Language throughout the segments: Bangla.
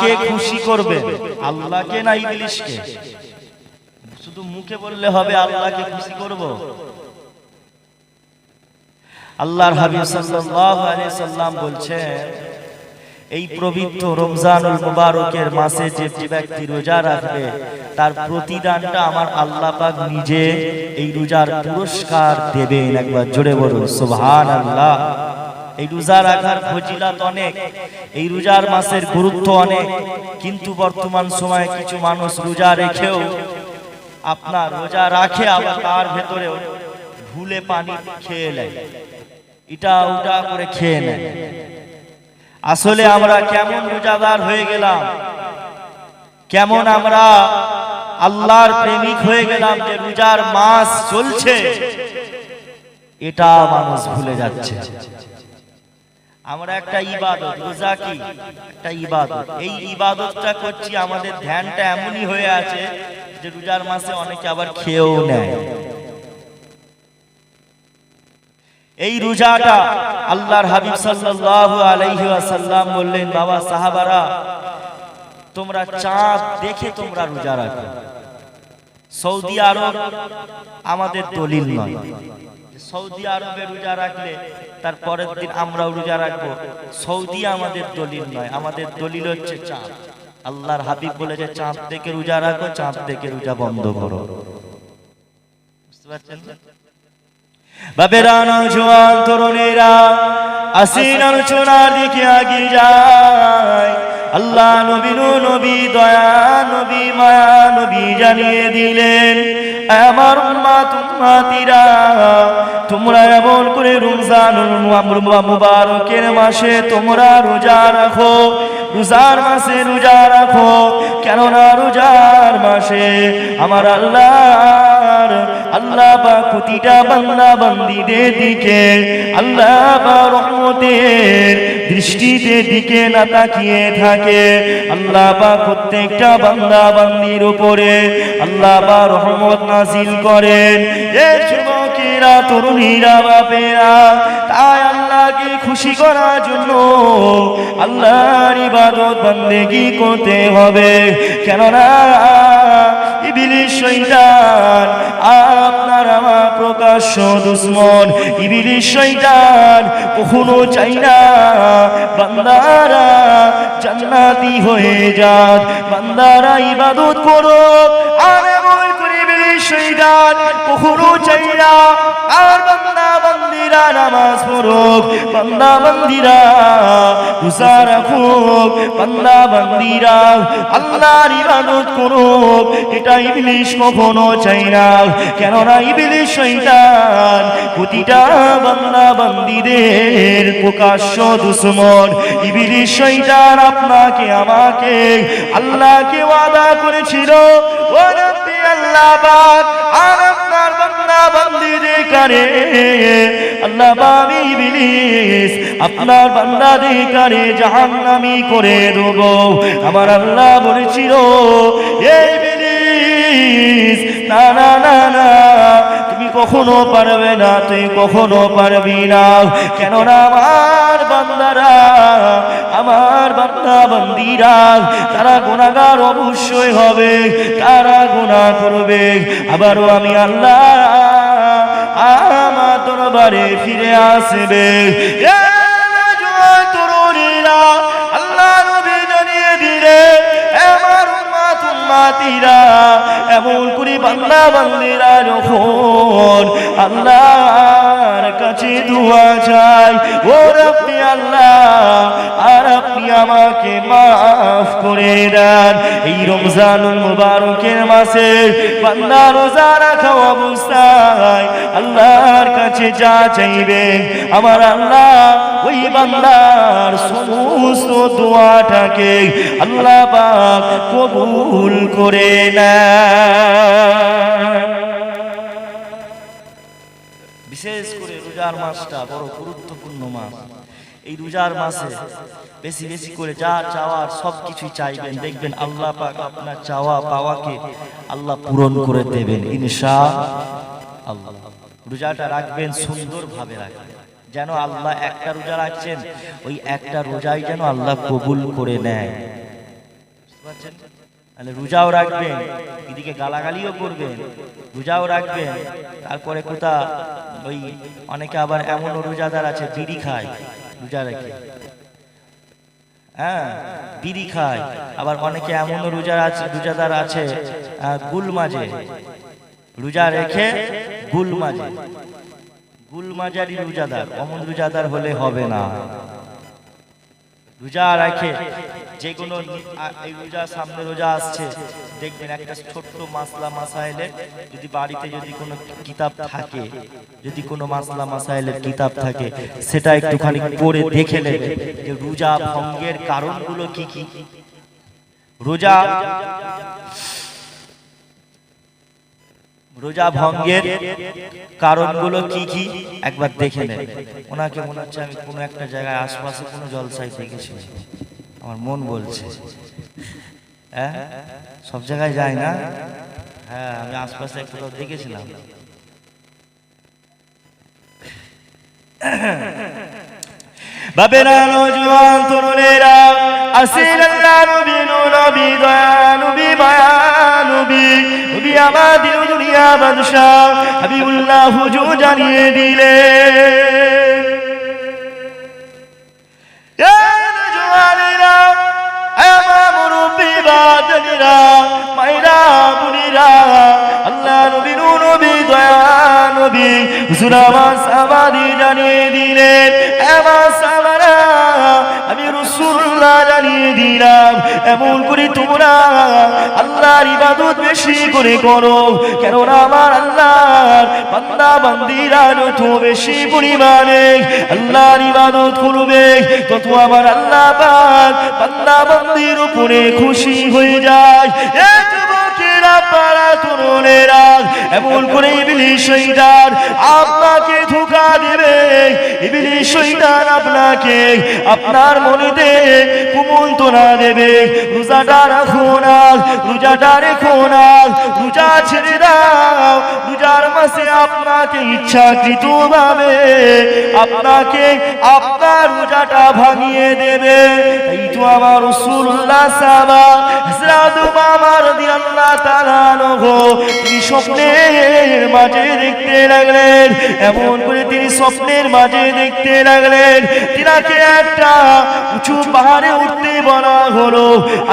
কে খুশি করবে, আল্লাহকে না ইবলিশকে? শুধু মুখে বললে হবে আল্লাহকে খুশি করব? আল্লাহর হাবিব সাল্লাল্লাহু আলাইহি সাল্লাম বলছেন, এই পবিত্র রমজানুল মুবারকের মাসে যে ব্যক্তি রোজা রাখবে তার প্রতিদানটা আমার আল্লাহ পাক নিজে এই রোজার পুরস্কার দেবেন। একবার জোরে বলুন সুবহানাল্লাহ। এই রোজা রাখার ফজিলত অনেক, এই রোজার মাসের গুরুত্ব অনেক, কিন্তু বর্তমান সময়ে কিছু মানুষ রোজা রেখেও আপনার রোজা রাখে আবার তার ভেতরেও ভুলে পানি খেয়ে নেয়, এটা ওটা করে খেয়ে নেয়। আসলে আমরা কেমন রোজাদার হয়ে গেলাম, কেমন আমরা আল্লাহর প্রেমিক হয়ে গেলাম যে রোজার মাস চলছে এটা মানুষ ভুলে যাচ্ছে। আমরা একটা ইবাদত, রোজা কি একটা ইবাদত, এই ইবাদতটা করছি, আমাদের ধ্যানটা এমনই হয়ে আছে যে রোজার মাসে অনেকে আবার খেয়েও নেয়। এই রোজাটা আল্লাহর হাবিব সাল্লাল্লাহু আলাইহি ওয়াসাল্লাম বললেন, বাবা সাহাবারা তোমরা চাঁদ দেখে তোমরা রোজা রাখো। সৌদি আরব আমাদের দলিল নয়, সৌদি আরবে রোজা রাখলে তার পরের দিন আমরাও রোজা রাখবো, সৌদি আমাদের দলিল নয়, আমাদের দলিল হচ্ছে চাঁদ। আল্লাহর হাবিব বলেছে চাঁদ দেখে রোজা রাখো, চাঁদ দেখে রোজা বন্ধ করো। বুঝতে পারছেন? বাবেরা, নওজোয়ান তরুণেরা, আসিন আলোচনার দিকে এগিয়ে যায়। আল্লাহ নবী, নবী দয়া, নবী মায়া, নবী জানিয়ে দিলেন, আমার উম্মত উম্মতিরা তোমরা এমন করে রমজানুল মুবারকের মাসে তোমরা রোজা রাখো, রোজার মাসে রোজা রাখো। কেননা রোজার মাসে আমার আল্লাহ পাক প্রতিটা বান্দা বান্দীদের দিকে আল্লাহ পাক রহমতের দৃষ্টিতে দিকে না তাকিয়ে থাকে। আল্লাহ পাক প্রত্যেকটা বান্দা বান্দীর উপরে আল্লাহ পাক রহমত নাজিল করেন। এ যুবকেরা, তরুণীরা, বাপেরা, তাই আল্লাহকে খুশি করার জন্য আল্লাহর ইবাদত বান্দেগি করতে হবে। কেননা ইবলিস শয়তান আপনার আমার প্রকাশ্য দুশমন। ইবলিস শয়তান কখনো চাই না বান্দারা জান্নাতি হয়ে যাক, বান্দারা ইবাদত করো। আর এমন করে ইবলিস শয়তান কখনো চাই না আর বান্দা বান্দিরা নামাজ পড়ুক, বান্দা বান্দিরা রোজা রাখুক, বান্দা বান্দিরা আল্লাহর ইবাদত করুক, এটা ইবলিস কখনো চাই না। কেননা ইবলিস শয়তান প্রতিটা বান্দা বান্দীদের প্রকাশ্য দুশমন। ইবলিস শয়তান আপনাকে আমাকে আল্লাহকে ওয়াদা করেছিল, ও নবী আল্লাহ পাক আর আপনার বান্দা বান্দীদের কারে আল্লাহ পাক ইবলিস আপনার বান্দাদের কারে জাহান্নামী করে দেব। আমার আল্লাহ বলেছিল, এই ইবলিস না না না না, তুমি কখনো পারবে না, তুই কখনো পারবি না। কেননা আমার বান্দারা, আমার বান্দা বান্দীরা তারা গুনাহগার অবশ্যই হবে, তারা গুনাহ করবে। আবারও আমি আল্লাহ আমার দরবারে ফিরে আসবে। আল্লাহ নবী জানিয়ে দিলে, আমার উম্মত উম্মতিরা এমন করে বান্দা বান্দীরা যখন আল্লাহর কাছে দোয়া চায়, ও রব্বি আল্লাহ আর আপনি আমাকে মাফ করে দেন। এই রমজানুল মুবারকের মাসে বান্দা রোজা রাখা অবস্থায় আল্লাহর কাছে যা চাইবে আমার আল্লাহ ওই বান্দার সমস্ত দোয়াটাকে আল্লাহ পাক কবুল করে নেন। বিশেষ করে রোজার মাসটা বড় গুরুত্বপূর্ণ মাস। এই রোজার মাসে বেশি বেশি করে যা চাওয়ার সবকিছুই চাইবেন, দেখবেন আল্লাহ পাক আপনার চাওয়া পাওয়াকে আল্লাহ পূরণ করে দেবেন ইনশাআল্লাহ। রোজাটা রাখবেন, সুন্দরভাবে রাখবেন, যেন আল্লাহ একটা রোজা রাখছেন ওই একটা রোজাই যেন আল্লাহ কবুল করে নেয়। তাহলে রোজাও রাখবেন, এদিকে গালাগালিও করবেন, রোজাও রাখবেন, তারপরে কোথা ওই অনেকে আবার এমনও রোজাদার আছে বিড়ি খায় রোজা রেখে, হ্যাঁ বিড়ি খায়। আবার অনেকে এমনও রোজাদার আছে গুল মাঝে, রোজা রেখে গুল মাঝে, গুল মাজারি রোজাদার। অমন রোজাদার হলে হবে না। রোজা রাখে যে কোনো এই রোজা, সামনে রোজা আসছে, দেখবেন একটা ছোট্ট মাসলা মাসাইলের যদি বাড়িতে যদি কোনো কিতাব থাকে, যদি কোনো মাসলা মাসাইলের কিতাব থাকে, সেটা একটুখানি পড়ে দেখে নেবে যে রোজা ভঙ্গের কারণগুলো কি কি। রোজা ভঙ্গের কারণগুলো কি কি একবার দেখে নেন। ওনাকে মনে হচ্ছে আমি কোনো একটা জায়গায় আশপাশে কোনো জলসায় দেখেছি, আমার মন বলছে। হ্যাঁ সব জায়গায় যাই না, হ্যাঁ আমি আশপাশে কোথাও দেখেছিলাম। বাবেরা নওজোয়ান তরুণেরা, আসিল আল্লাহ নবী, নবী দয়া নবী, মায়া নবী, নবী আমাদের দুনিয়া বাদশাহ হাবিবুল্লাহ হুজুর জানিয়ে দিলেন, এ নওজোয়ানেরা, আমার মুরব্বি বাজানেরা, মায়েরা বোনেরা, আল্লাহ নবী, নবী দয়া নবী হুজুর আমার সাহাবাদি জানিয়ে দিলেন, আমার সাহাবারা আমি রাসূলুল্লাহ জানিয়ে দিলাম, এমন করে তোমরা আল্লাহর ইবাদত বেশি করে করো, কেননা আমার আল্লাহর বান্দা বান্দীরা যত বেশি পরিমাণে আল্লাহর ইবাদত করবে, তত আমার আল্লাহ পাক বান্দা বান্দীর উপরে খুশি হয়ে যায়। তরুণেরা, এমন করে ইবলিস শয়তান আপনাকে ধোঁকা দেবে, ইবলিস শয়তান আপনাকে আপনার মনেতে কুমন্ত্রণা দেবে, রোজাটা রাখো না, রোজাটা রেখো না, রোজা ছেড়ে দাও, রোজার মাসে আপনাকে ইচ্ছাকৃতভাবে আপনাকে আপনার রোজাটা ভাঙিয়ে দেবে। এই তো আমার রাসূলুল্লাহ সাহাবা হযরত উমামা রাদিয়াল্লাহু তাআলা আনহু তিনি স্বপ্নের মাঝে দেখতে লাগলেন, এমন করে তিনি স্বপ্নের মাঝে দেখতে লাগলেন, তিনাকে একটা উঁচু পাহাড়ে উঠতে বলা হলো।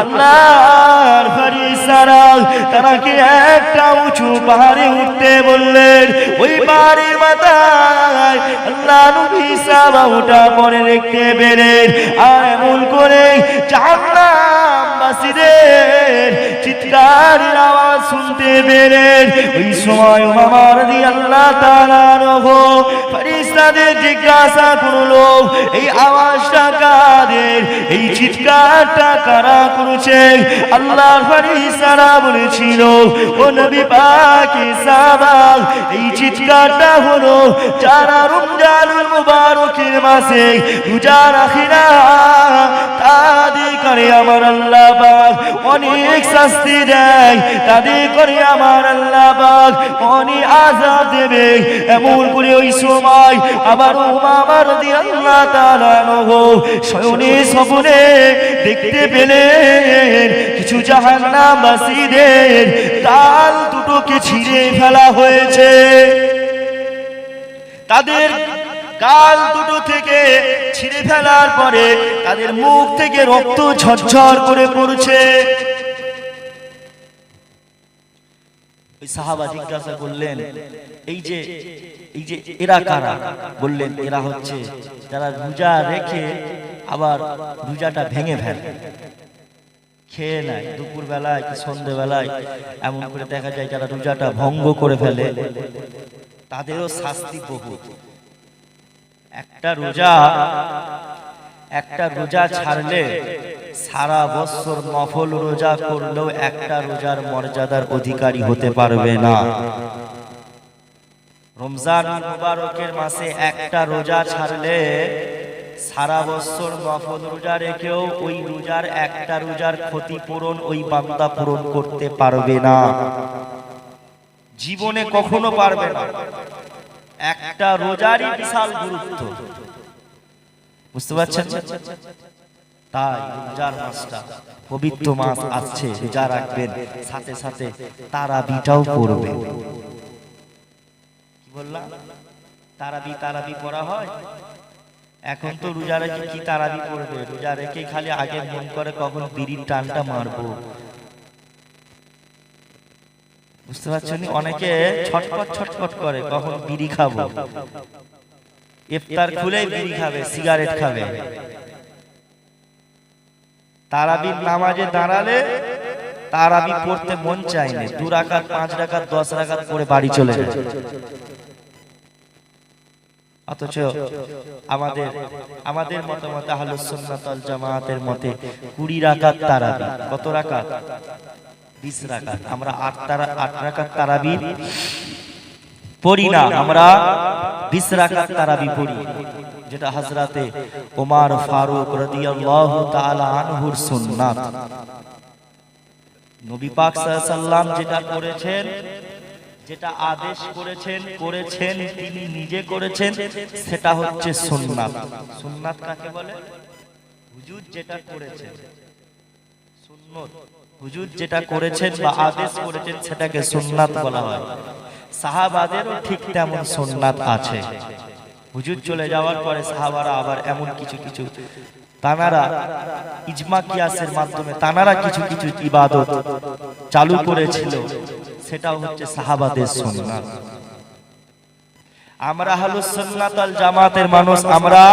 আল্লাহর ফেরেশতারা তাকে একটা উঁচু পাহাড়ে উঠতে বললেন। ওই পাহাড়ের মাথায় আল্লাহ নবী সাহাবা ওঠা পরে দেখতে পেলেন, আর এমন করে জাহান্নামবাসীদের চিৎকারের আওয়াজ শুনতে পেলেন। ওই সময় উমামা রাদিয়াল্লাহু তাআলা আনহু ফেরেশতাদের জিজ্ঞাসা করলো, এই আওয়াজটা কাদের, এই চিৎকারটা কারা করেছে? আল্লাহর ফেরেশতারা বলেছিল, ও নবী পাক সাহাবা, এই চিৎকারটা হলো যারা রমজানুল মুবারকের মাসে রোজা রাখে না, তাদের করে আমার আল্লাহ পাক অনেক শাস্তি দেয়, তাদের করে আমার আল্লাহ পাক অনেক আযাব দেবে। এমন করে ওই সময় আবার উমামা রাদিয়াল্লাহু তাআলা আনহু শয়নে স্বপ্নে দেখতে পেলেন কিছু জাহান্নামবাসীদের গাল দুটোকে ছিঁড়ে ফেলা হয়েছে, তাদের গাল দুটো থেকে ছিঁড়ে ফেলার পরে তাদের মুখ থেকে রক্ত ঝরঝর করে পড়ছে। ওই সাহাবা জিজ্ঞাসা করলেন, এই যে এরা কারা? বললেন, এরা হচ্ছে যারা রোজা রেখে আবার রোজাটা ভেঙে ফেলে, খেয়ে নেয় দুপুর বেলায় কি সন্ধ্যে বেলায়, এমন করে দেখা যায় যারা রোজাটা ভঙ্গ করে ফেলে তাদেরও শাস্তি বহুত। একটা রোজা ছাড়লে সারা বছর নফল রোজা করলেও একটা রোজার মর্যাদার অধিকারী হতে পারবে না। রমজান মুবারকের মাসে একটা রোজা ছাড়লে সারা বছর নফল রোজা রেখেও ওই রোজার একটা রোজার ক্ষতিপূরণ ওই বান্দা পূরণ করতে পারবে না, জীবনে কখনো পারবে না। একটা রোজারই বিশাল গুরুত্ব, বুঝতে পারছেন? তাই রোজার মাসটা পবিত্র মাস আসছে, রোজা রাখবেন, সাথে সাথে তারাবিটাও পড়বেন। কি বললাম? তারাবি পড়া হয়। এখন তো রোজা রেখে কি তারাবি পড়বে? রোজা রেখে খালি আগে মন করে কখন বিড়ির টানটা মারবো। বুঝতে পারছেন? অনেকে ছটপট করে কখন বিড়ি খাবো, ইফতার খুলেই বিড়ি খাবে, সিগারেট খাবে। তারাবির নামাজে দাঁড়ালে তারাবি পড়তে মন চায় না, 2 রাকাত 5 রাকাত 10 রাকাত পড়ে বাড়ি চলে যায়। অথচ আমাদের মতামত আহলুস সুন্নাত ওয়াল জামাতের মতে 20 রাকাত তারাবি। কত রাকাত? 20 রাকাত। আমরা 8 রাকাত তারাবি পড়ি না, আমরা 20 রাকাত তারাবি পড়ি, যেটা হযরতে ওমর ফারুক রাদিয়াল্লাহু তাআলা আনহুর সুন্নাত। নবী পাক সাল্লাল্লাহু আলাইহি সাল্লাম যেটা করেছেন, যেটা আদেশ করেছেন তিনি নিজে করেছেন, সেটা হচ্ছে সুন্নাত। সুন্নাত কাকে বলে? হুজুর যেটা করেছেন, সুন্নত। হুজুর যেটা করেছেন বা আদেশ করেছেন সেটাকে সুন্নাত বলা হয়। সাহাবাদেরও ঠিক তেমন সুন্নাত আছে। হুজুর চলে যাওয়ার পরে সাহাবারা আবার এমন কিছু তানারা ইজমা কিয়াসের মাধ্যমে তানারা কিছু ইবাদত চালু করেছিল, সেটাও হচ্ছে সাহাবাদের সুন্নাত। আমরা আহলুস সুন্নাত ওয়াল জামাতের মানুষ, আমরা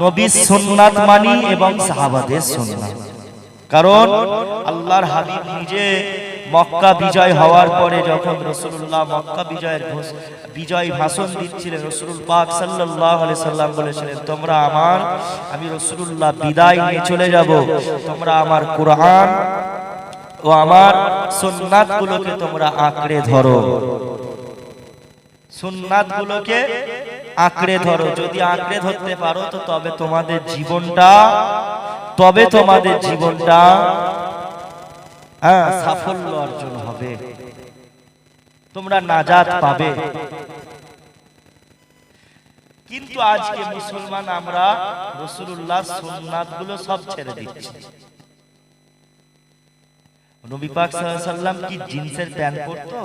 নবীর সুন্নাত মানি এবং সাহাবাদের সুন্নাত। কারণ আল্লাহর হাবিব নিজে মক্কা বিজয় হওয়ার পরে যখন রাসূলুল্লাহ মক্কা বিজয় ভাষণ দিচ্ছিলেন, রাসূল পাক সাল্লাল্লাহু আলাইহি সাল্লাম বলেছিলেন, তোমরা আমি রাসূলুল্লাহ বিদায় নিয়ে চলে যাব, তোমরা আমার কুরআন ও আমার সুন্নাতগুলোকে তোমরা আঁকড়ে ধরো। সুন্নাতগুলোকে আঁকড়ে ধরো। যদি আঁকড়ে ধরতে পারো তো তবে তোমাদের জীবনটা সাফল্য অর্জন হবে, তোমরা নাজাত পাবে। কিন্তু আজকে মুসলমান আমরা রাসূলুল্লাহর সুন্নাতগুলো সব ছেড়ে দিচ্ছি। নবী পাক সাল্লাল্লাহু আলাইহি সাল্লাম কি জিন্সের প্যান্ট পরতো?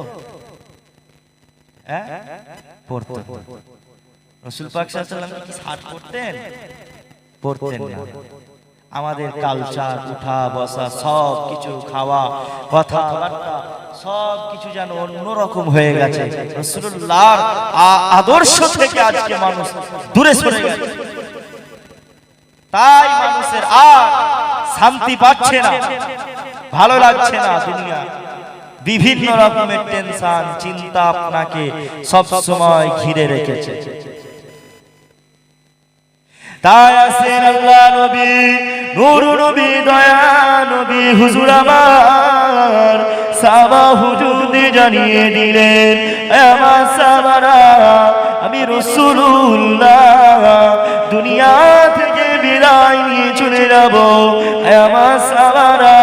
পরতো। রাসূল পাক সাল্লাল্লাহু আলাইহি সাল্লাম কি শার্ট পরতেন না। আমাদের কালচার, উঠা বসা, সব কিছু, খাওয়া, কথাবার্তা সব কিছু যেন অন্যরকম হয়ে গেছে। রাসূলুল্লাহর আদর্শ থেকে আজকে মানুষ দূরে সরে গেছে। তাই মানুষের আর শান্তি পাচ্ছে না, ভালো লাগছে না। দুনিয়া বিভিন্ন রকমের টেনশন, চিন্তা আপনাকে সব সময় ঘিরে রেখেছে। তাই আছেন আল্লাহ নবী, নূর নবী, দয়া নবী, হুজুর আমার সাহাবা হুজুর জানিয়ে দিলেন, আমার সাহাবারা, আমি রাসূলুল্লাহ দুনিয়া থেকে বিদায় নিয়ে চলে যাব। আমার সাহাবারা,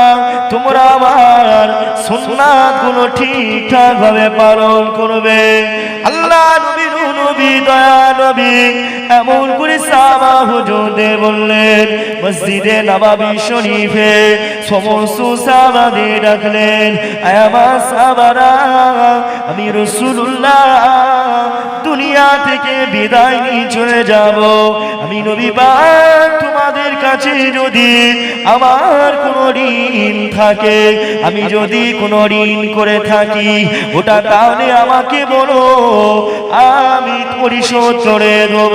তোমরা আমার সুন্নাতগুলো ঠিকঠাক ভাবে পালন করবে। আল্লাহ নবী, নবী, দয়া নবী এমন করে সাহাবা হুজুরদের বললেন। মসজিদে নববী শরীফে সমস্ত সাহাবাদের ডাকলেন, আমার সাহাবারা, আমি রাসূলুল্লাহ দুনিয়া থেকে বিদায় নিয়ে চলে যাব। আমি নবী পাক, তোমাদের কাছে যদি আমার কোনো ঋণ থাকে, আমি যদি কোনো ঋণ করে থাকি, ওটা তাহলে আমাকে বলো, আমি পরিশোধ করে দেব।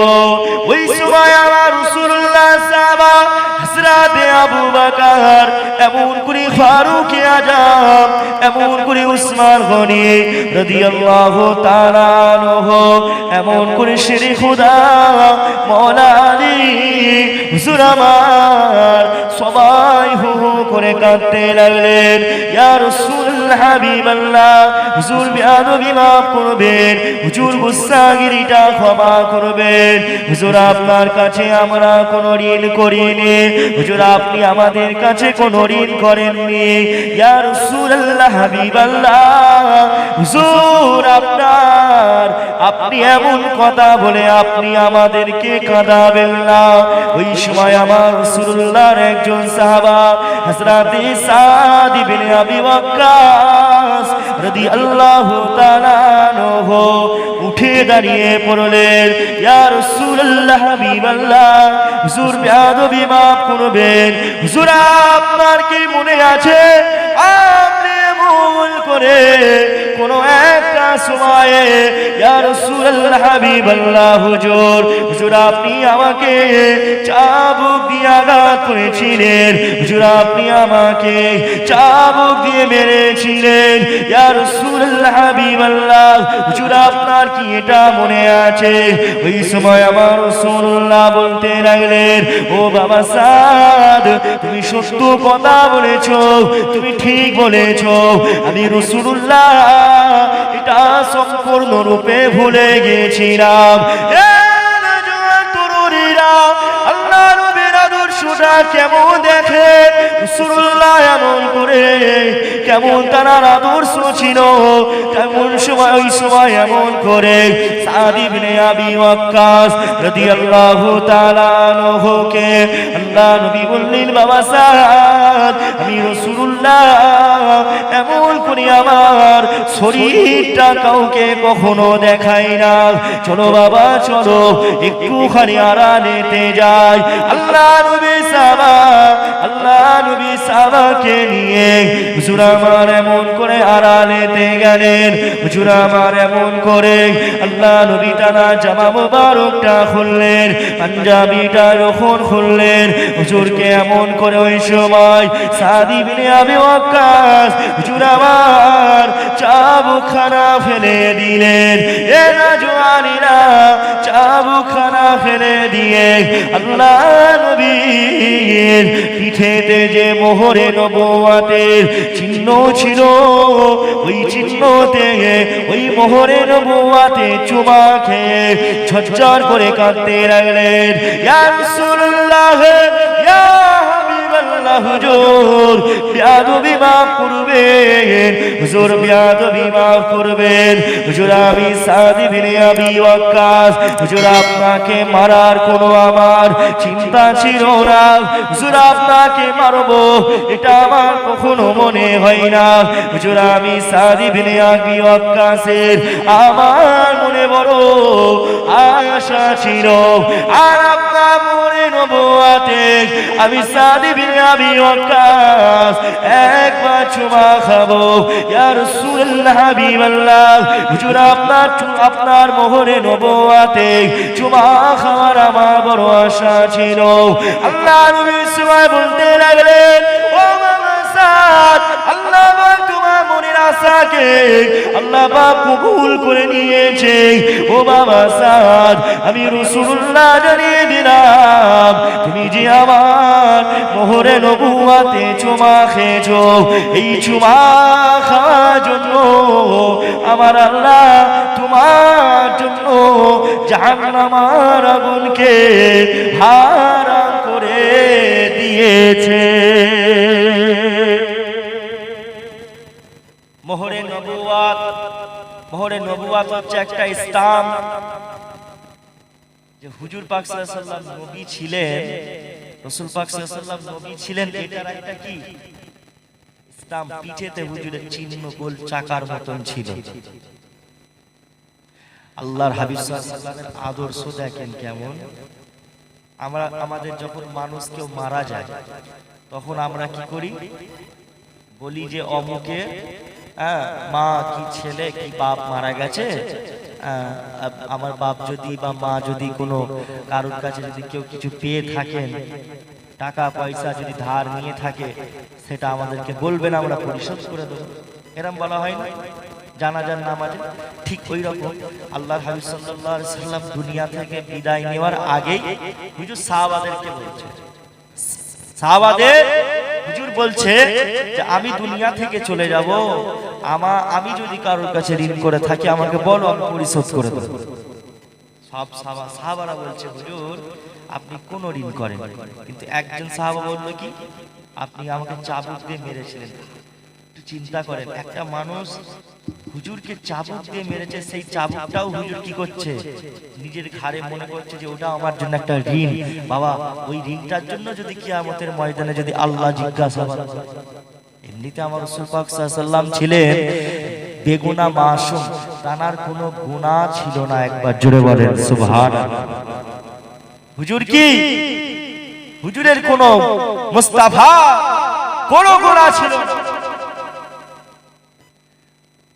ওই সময় আমার রাসূলুল্লাহ সাহাবা হযরতে আবু বকর, এমন করে ফারুক আযম, এমন করে উসমান গনি রাদিয়াল্লাহু তাআলা আনহু, এমন করে শেরে খোদা মাওলা আলী হুজুর আমার সবাই হু হু করে কাঁদতে লাগলেন। ইয়া রাসূল রাসূলুল্লাহ হাবিবাল্লাহ হুজুর বেয়াদবি মাফ করবেন, হুজুর গুস্তাগিরিটা ক্ষমা করবেন, হুজুর আপনার কাছে আমরা কোনো ঋণ করিনি, হুজুর আপনি আমাদের কাছে কোনো ঋণ করেননি। ইয়া রাসূলুল্লাহ হাবিবাল্লাহ হুজুর আপনি এমন কথা বলে আপনি আমাদেরকে কাঁদাবেন না। ওই সময় আমার রাসূলুল্লাহর একজন সাহাবা হযরত সাদ ইবনে আবি ওয়াক্কাস রাদিয়াল্লাহু তাআলা আনহু উঠে দাঁড়িয়ে পড়লেন, ইয়া রাসূলুল্লাহ হাবিবাল্লাহ হুজুর বেয়াদবি মাফ করবেন, হুজুর আপনার কি মনে আছে আপনি ভুল করে কোন একটা সময়ে ইয়া রাসূলুল্লাহ হাবিবাল্লাহ হুজুর আপনি আমাকে চাবুক দিয়ে আঘাত করেছিলেন, হুজুর আপনি আমাকে চাবুক দিয়ে মেরেছিলেন, ইয়া রাসূলুল্লাহ হাবিবাল্লাহ হুজুর আপনার কি এটা মনে আছে? ওই সময় আমার রাসূলুল্লাহ বলতে লাগলেন, ও বাবা সাদ তুমি সত্য কথা বলেছো, তুমি ঠিক বলেছো, আমি রাসূলুল্লাহ এটা সম্পূর্ণ রূপে ভুলে গিয়েছিলাম। আল্লাহ নবীর আদর্শটা কেমন দেখে রাসূলুল্লাহ এমন করে, কেমন তার আদর্শ ছিল, কেমন সময় ওই সময় এমন করে সাদ ইবনে আবি ওয়াক্কাস রাদিয়াল্লাহু তাআলা আনহুকে আল্লাহ নবী বললেন, বাবা সাদ আমি রাসূলুল্লাহ এমন করে আমার শরীরটা কাউকে কখনো দেখাই না, চলো বাবা চলো একটুখানি আড়ালেতে যাই। আল্লাহ নবী সাহাবাকে নিয়ে হুজুর আমার এমন করে আড়ালেতে গেলেন, হুজুর আমার এমন করে আল্লাহ নবী তারা জামা মোবারকটা খুললেন, পাঞ্জাবিটা যখন খুললেন হুজুরকে এমন করে ওই সময় সাদ ইবনে আবি ওয়াক্কাস হুজুর আমার চাবুকখানা ফেলে দিলেন। এ নওজওয়ানেরা চাবুকখানা ফেলে দিয়ে আল্লাহ নবীর পিঠেতে যে মোহরে নবুওয়াতের চিহ্ন ছিল ওই চিহ্নতে ওই মোহরে নবুওয়াতে চুমা খেয়ে ঝরঝর করে কাঁদতে লাগলেন, ইয়া রাসূলুল্লাহ ইয়া হাবিবাল্লাহ হুজুর বেয়াদবি মাফ করবেন, হুজুর বেয়াদবি মাফ করবেন, হুজুর আমি সাদ ইবনে আবি ওয়াক্কাস হুজুর আপনাকে মারার কোনো আমার চিন্তা ছিল না, হুজুর আপনাকে মারবো এটা আমার কখনো মনে হয় না, হুজুর আমি সাদ ইবনে আবি ওয়াক্কাসের আমার মনে বড় আশা ছিল, আর আপনার মনে নবুওয়াতে আমি সাদ ইবনে আবি ওয়াক্কাস একবার চুমা খাবো। ইয়া রাসূলুল্লাহ হাবিবাল্লাহ হুজুর আপনার মোহরে নবুওয়াতে চুমা খাওয়ার আমার বড় আশা ছিল। আল্লাহ নবী সময় বলতে লাগলেন, ও বাবা সাদ আল্লাহ পাক তোমার মনের আশাকে আল্লাহ পাক কবুল করে নিয়েছে। ও বাবা সাদ আমি রাসূলুল্লাহ জানিয়ে দিলাম তুমি যে আমার মোহরে নবুওয়াতে চুমা খেয়েছো, এই চুমা খাওয়ার জন্য আমার আল্লাহ তোমার জন্য জাহান্নামের আগুনকে হারাম করে দিয়েছে। মোহরে নবুওয়াত হচ্ছে একটা ইসলাম যে হুজুর পাক সাল্লাল্লাহু আলাইহি ওয়াসাল্লাম নবী ছিলেন, রাসূল পাক সাল্লাল্লাহু আলাইহি ওয়াসাল্লাম নবী ছিলেন, এটার একটা কি ইসলাম পিঠেতে হুজুরের চিহ্ন গোল চাকার মতন ছিল। আল্লাহর হাবিব সাল্লাল্লাহু আলাইহি ওয়াসাল্লামের আদর্শ দেখেন কেমন। আমাদের যখন মানুষ কেউ মারা যায় তখন আমরা কি করি, বলি যে অমুকে মা কি ছেলে কি বাপ মারা গেছে, আমার বাপ যদি বা মা যদি কোনো কারোর কাছে যদি কেউ কিছু পেয়ে থাকেন, টাকা পয়সা যদি ধার নিয়ে থাকে সেটা আমাদেরকে বলবেন, আমরা পরিশোধ করে দেবো, এরকম বলা হয় না জানাজার নামাজে। ঠিক ওই রকম আল্লাহর হাবিব সাল্লাল্লাহু আলাইহি সাল্লাম দুনিয়া থেকে বিদায় নেওয়ার আগেই হুজুর সাহাবাদেরকে বলছে, সাহাবাদের হুজুর বলছে যে আমি দুনিয়া থেকে চলে যাব, আমি যদি কারোর কাছে ঋণ করে থাকি আমাকে বলো, আমি পরিশোধ করে দেব। সব সাহাবারা বলছে হুজুর আপনি কোন ঋণ করেন, কিন্তু একজন সাহাবা বলল কি, আপনি আমাকে চাবুক দিয়ে মেরেছিলেন। একটু চিন্তা করেন, একটা মানুষ হুজুরকে চাবুক দিয়ে মেরেছে, সেই চাবুকটাও হুজুর কি করছে, নিজের ঘাড়ে মনে করছে যে ওটা আমার জন্য একটা ঋণ। বাবা, ওই ঋণটার জন্য যদি কিয়ামতের ময়দানে যদি আল্লাহ জিজ্ঞাসা করে, এমনিতে আমার রাসূল পাক সাল্লাল্লাহু আলাইহি ওয়াসাল্লাম ছিলেন বেগুনা মাসুম, তানার কোনো গুনাহ ছিল না। একবার জোরে বলেন সুবহানাল্লাহ। হুজুর কি, হুজুরের কোনো মুস্তাফা কোনো গুনাহ ছিল না,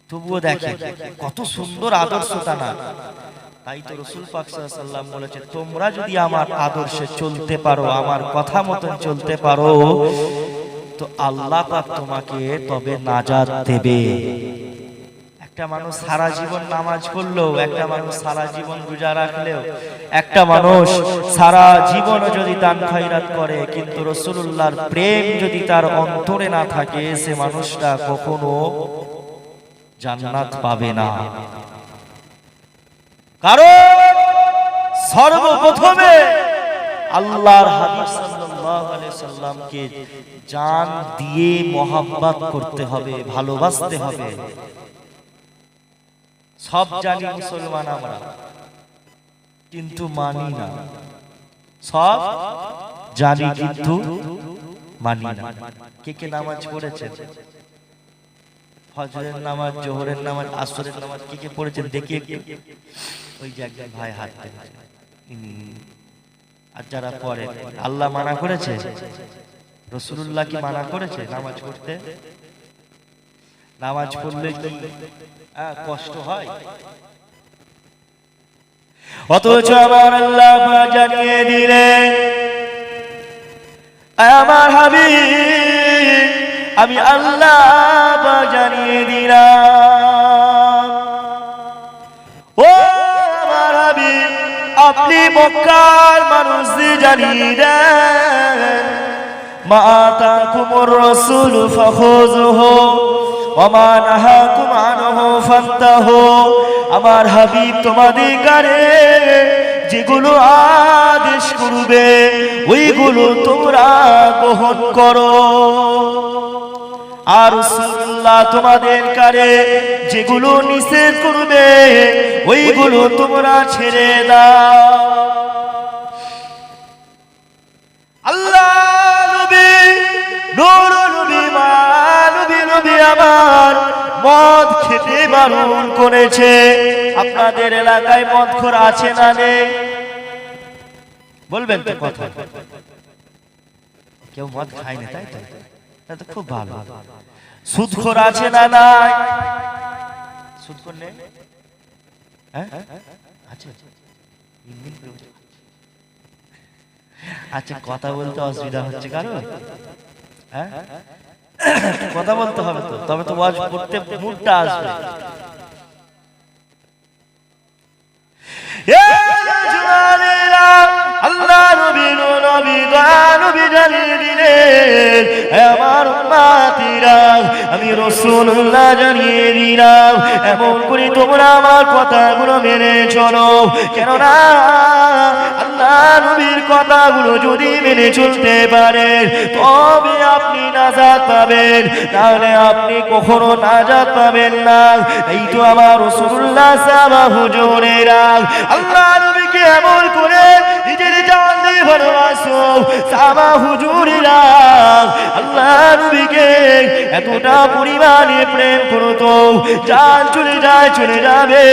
তবুও দেখেন কত সুন্দর আদর্শ তানার। তাই তো রাসূল পাক সাল্লাল্লাহু আলাইহি ওয়াসাল্লাম বলেছে, তোমরা যদি আমার আদর্শে চলতে পারো, আমার কথা মতন চলতে পারো, তো আল্লাহ পাক তোমাকে তবে নাজাত দেবে। একটা মানুষ সারা জীবন নামাজ পড়লেও, একটা মানুষ সারা জীবন রোজা রাখলেও, একটা মানুষ সারা জীবন যদি দান খয়রাত করে, কিন্তু রাসূলুল্লাহর প্রেম যদি তার অন্তরে না থাকে, সে মানুষটা কখনো জান্নাত পাবে না। কারণ সর্বপ্রথমে আল্লাহর হাবিব সাল্লাল্লাহু আলাইহি সাল্লামকে জান দিয়ে মহব্বত করতে হবে, ভালোবাসতে হবে। সব জানি মুসলমান আমরা, কিন্তু মানি না। সব জানি কিন্তু মানি না। কে কে নামাজ পড়েছেন? ফজরের নামাজ, জোহরের নামাজ, আসরের নামাজ কে কে পড়েছেন দেখি একটু। ওই যে একজন ভাই হাত তুলেছে। আর যারা পড়ে, আল্লাহ মানা করেছে, রাসূলুল্লাহ কি মানা করেছে নামাজ পড়তে? নামাজ পড়লে কি কষ্ট হয়? অথচ আমার আল্লাহ জানিয়ে দিলেন, আমার হাবিব আমি আল্লাহ জানিয়ে দিলাম, ও আমার হাবিব আপনি মক্কার মানুষদের জানিয়ে দেন, মা আতাকুমুর রাসূল ফাখুযুহু ওয়া মা নাহাকুম আনহু ফান্তাহু। আমার হাবিব তোমাদের কাছে যেগুলো আদেশ করবে ওইগুলো তোমরা গ্রহণ করো, আর রাসূলুল্লাহ তোমাদের কাছে যেগুলো নিষেধ করবে ওইগুলো তোমরা ছেড়ে দাও। আল্লাহ নবী, নূর নবী, মা নবী, নবী আমার মদ খেতে বারণ করেছে। আপনাদের এলাকায় মদখোর আছে না নেই? বলবেন তো কথা। কেউ মদ খায় না, তাই তো? এটা তো খুব ভালো। সুদখোর আছে না নাই? সুদখোর নেই? হ্যাঁ আছে। আচ্ছা, কথা বলতে অসুবিধা হচ্ছে কারো? হ্যাঁ, কথা বলতে হবে তো, তবে তো ওয়াজ করতে মুডটা আসবে। আল্লাহ নবী নবী নবী জানিয়ে দিলেন, আমার উম্মতিরা আমি রাসূলুল্লাহ জানিয়ে দিলাম, এমন করে তোমরা আমার কথাগুলো মেনে চলো। কেননা আল্লাহ নবীর কথাগুলো যদি মেনে চলতে পারেন তবে আপনি নাজাত পাবেন, তাহলে আপনি কখনো নাজাত পাবেন না। এই তো আমার রাসূলুল্লাহ সাহাবা হুজুরেরা আল্লাহ নবীকে এমন করে নিজের জান দিয়ে ভালোবাসো। সাহাবা হুজুরেরা আল্লাহ নবীকে এতটা পরিমাণে প্রেম করতো, জান চলে যায় চলে যাবে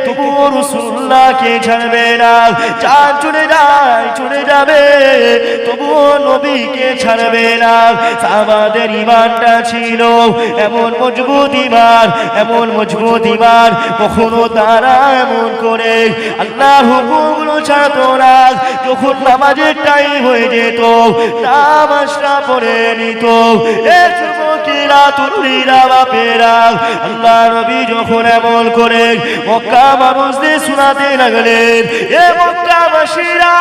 তবুও রাসূলুল্লাহকে ছাড়বে না, জান চলে যায় চলে যাবে তবুও নবীকে ছাড়বে না। সাহাবাদের ঈমানটা ছিল এমন মজবুত ঈমান, এমন মজবুত ঈমান, কখনো তারা এমন করে আল্লাহর হুকুমগুলো ছাড়তো না। যখন নামাজের টাইম হয়ে যেত নামাজটা পড়ে নিত। এ যুবকেরা, তরুণীরা, বাপেরা, আল্লাহ নবী যখন এমন করে মক্কা মানুষদের শোনাতে লাগলেন, এ মক্কাবাসীরা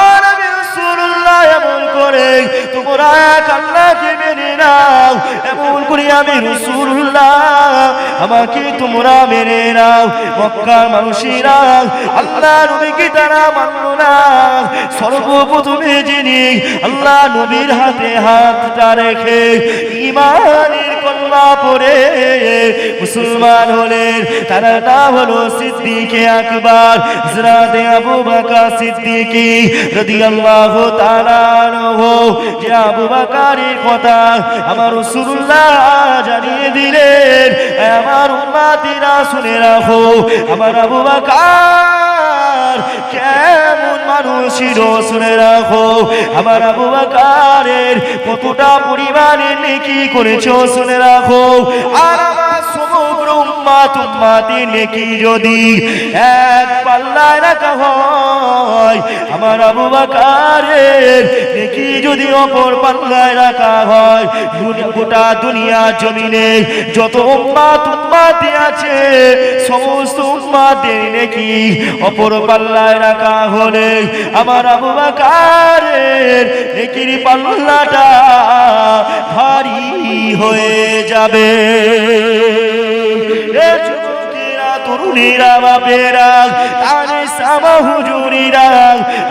আর রাসূলুল্লাহ এমন করে তোমরা এক আল্লাহকে মেনে নাও, এমন করে আমি রাসূলুল্লাহ আমাকে তোমরা মেনে নাও। মক্কার মানুষেরা আল্লাহ নবীকে তারা মানল না। সর্বপ্রথমে যিনি আল্লাহ নবীর হাতে হাতটা রেখে ঈমানের কলমা পড়ে মুসলমান হলেন, তার নাম হলো সিদ্দিকে আকবর হযরত আবু বকর সিদ্দিকী রাদিয়াল্লাহু তাআলা আনহু। যে আবু বকরের কথা আমার রাসূলুল্লাহ জানিয়ে দিলেন, আমার উম্মতিরা শুনে রাখো, আমার আবু বকর কেমন মানুষ ছিল শুনে রাখো, আমার আবু বকরের কতটা পরিমাণের নেকি করেছো শুনে রাখো। আর আমার সমগ্র উম্মতের নেকি যদি এক পাল্লায় রাখা হয়, আমার আবু বকরের নেকি যদি অপর পাল্লায় রাখা হয়, গোটা দুনিয়া জমিনে যত উম্মত আছে সমস্ত উম্মতের নেকি অপর পাল্লায় রাখা হলে আমার আবু বকরের নেকির পাল্লাটা ভারী হয়ে যাবে। তরুণীরা বাপেরা তারে সাবা হুজুরিরা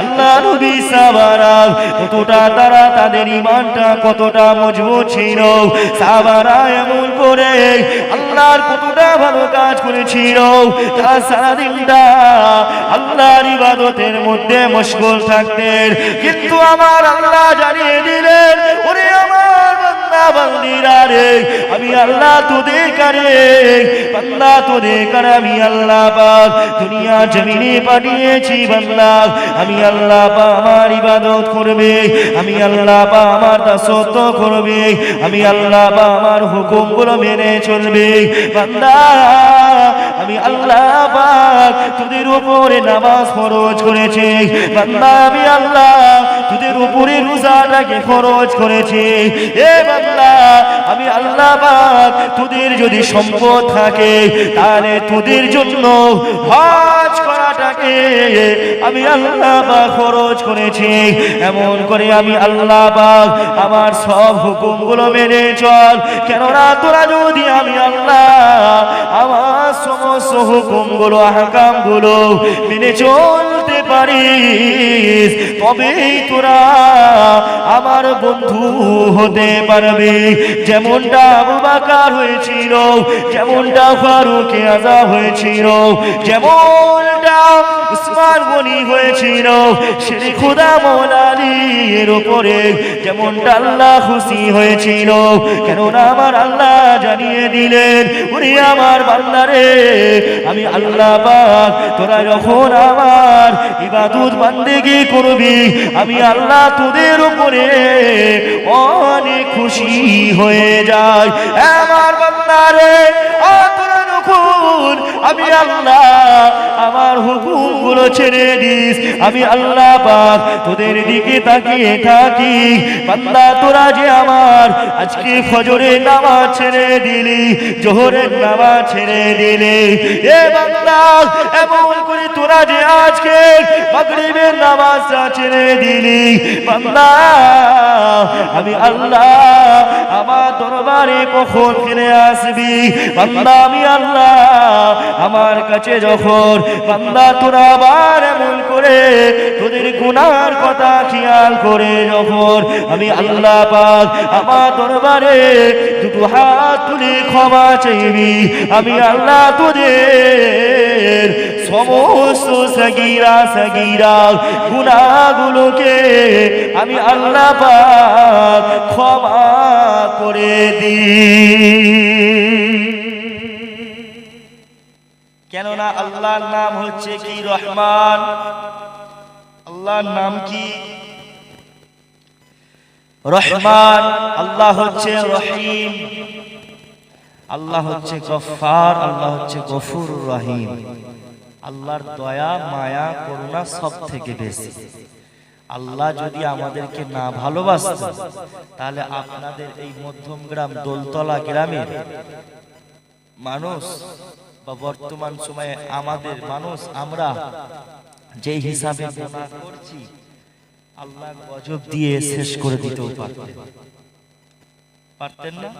আল্লাহ নবী সাহাবারা কতটা তারা তাদের ঈমানটা কতটা মজবুত ছিল। সাহাবারা এমন করে আল্লাহর কতটা ভালো কাজ করেছিল, তারা সারাদিনটা আল্লাহর ইবাদতের মধ্যে মশগুল থাকতেন। কিন্তু আমার আল্লাহ জানিয়ে দিলেন, ওরে আমার বান্দা বান্দিরা রে, আমি আল্লাহ তোদের কারে বান্দা তোদের কারে আমি আল্লাহ পাক দুনিয়া জমিনে পাঠিয়েছি। বান্দা আমি আল্লাহ পাক আমার ইবাদত করবে, আমি আল্লাহ পাক আমার দাসত্ব করবে, আমি আল্লাহ পাক আমার হুকুমগুলো মেনে চলবে। বান্দা আমি আল্লাহ পাক তোদের উপরে নামাজ ফরজ করেছি। বান্দা আমি আল্লাহ তোদের উপরে রোজাটাকে ফরজ করেছি। এ বান্দা আমি আল্লাহ পাক তোদের যদি সম্পদ থাকে তাহলে তোদের জন্য হজ করাটাকে আমি আল্লাহ পাক ফরজ করেছি। এমন করে আমি আল্লাহ পাক আমার সব হুকুমগুলো মেনে চল, কেননা তোরা যদি আমি আল্লাহ আমার সমস্ত হুকুমগুলো আহকামগুলো মেনে চলতে পারিস, তবেই তোরা আমার বন্ধু হতে পারবে। যেমনটা আবু বকর হয়েছিল, যেমনটা ফারুক আযম হয়েছিল, যেমনটা উসমান গনি হয়েছিল, শেরে খোদা মওলা আলীর উপরে যেমনটা আল্লাহ খুশি হয়েছিল। কেননা আমার আল্লাহ জানিয়ে দিলেন, ওরে আমার বান্দারে আমি আল্লাহ পাক তোরা যখন আমার ইবাদত বান্দেগি করবি, আমি আল্লাহ তোদের উপরে অনেক খুশি হয়ে যায়। আমার বান্দারে তোরা যখন আমি আল্লাহ আমার হুকুমগুলো ছেড়ে দিস, আমি আল্লাহ পাক তোদের দিকে তাকিয়ে থাকি। বান্দা তোরা যে আমার আজকে ফজরের নামাজ ছেড়ে দিলি, জোহরের নামাজ ছেড়ে দিলি, এ বান্দা এমন করে তোরা যে আজকে মাগরিবের নামাজটা ছেড়ে দিলি, বান্দা আমি আল্লাহ আমার দরবারে কখন ফিরে আসবি? বান্দা আমি আল্লাহ আমার কাছে যখন বান্দা তোরা আবার এমন করে তোদের গুনার কথা খেয়াল করে যখন আমি আল্লাহ পাক আমার দরবারে দুটো হাত তুলে ক্ষমা চাইবি, আমি আল্লাহ তোদের সমস্ত সগীরা সগীরা গুনাহগুলোকে আমি আল্লাহ পাক ক্ষমা করে দিই। কেননা আল্লাহর নাম হচ্ছে কি রহমান, আল্লাহর নাম কি রহমান, আল্লাহ হচ্ছে রহিম, আল্লাহ হচ্ছে গফফার, আল্লাহ হচ্ছে গফুর রহিম। আল্লাহর দয়া মায়া করুণা সব থেকে বেশি। আল্লাহ যদি আমাদেরকে না ভালোবাসত তাহলে আপনাদের এই মধ্যমগ্রাম দোলতলা গ্রামের মানুষ বা বর্তমান সময়ে আমাদের মানুষ আমরা যে হিসাবে গুনাহ করছি, আল্লাহ গজব দিয়ে শেষ করে দিতেও পারতেন না?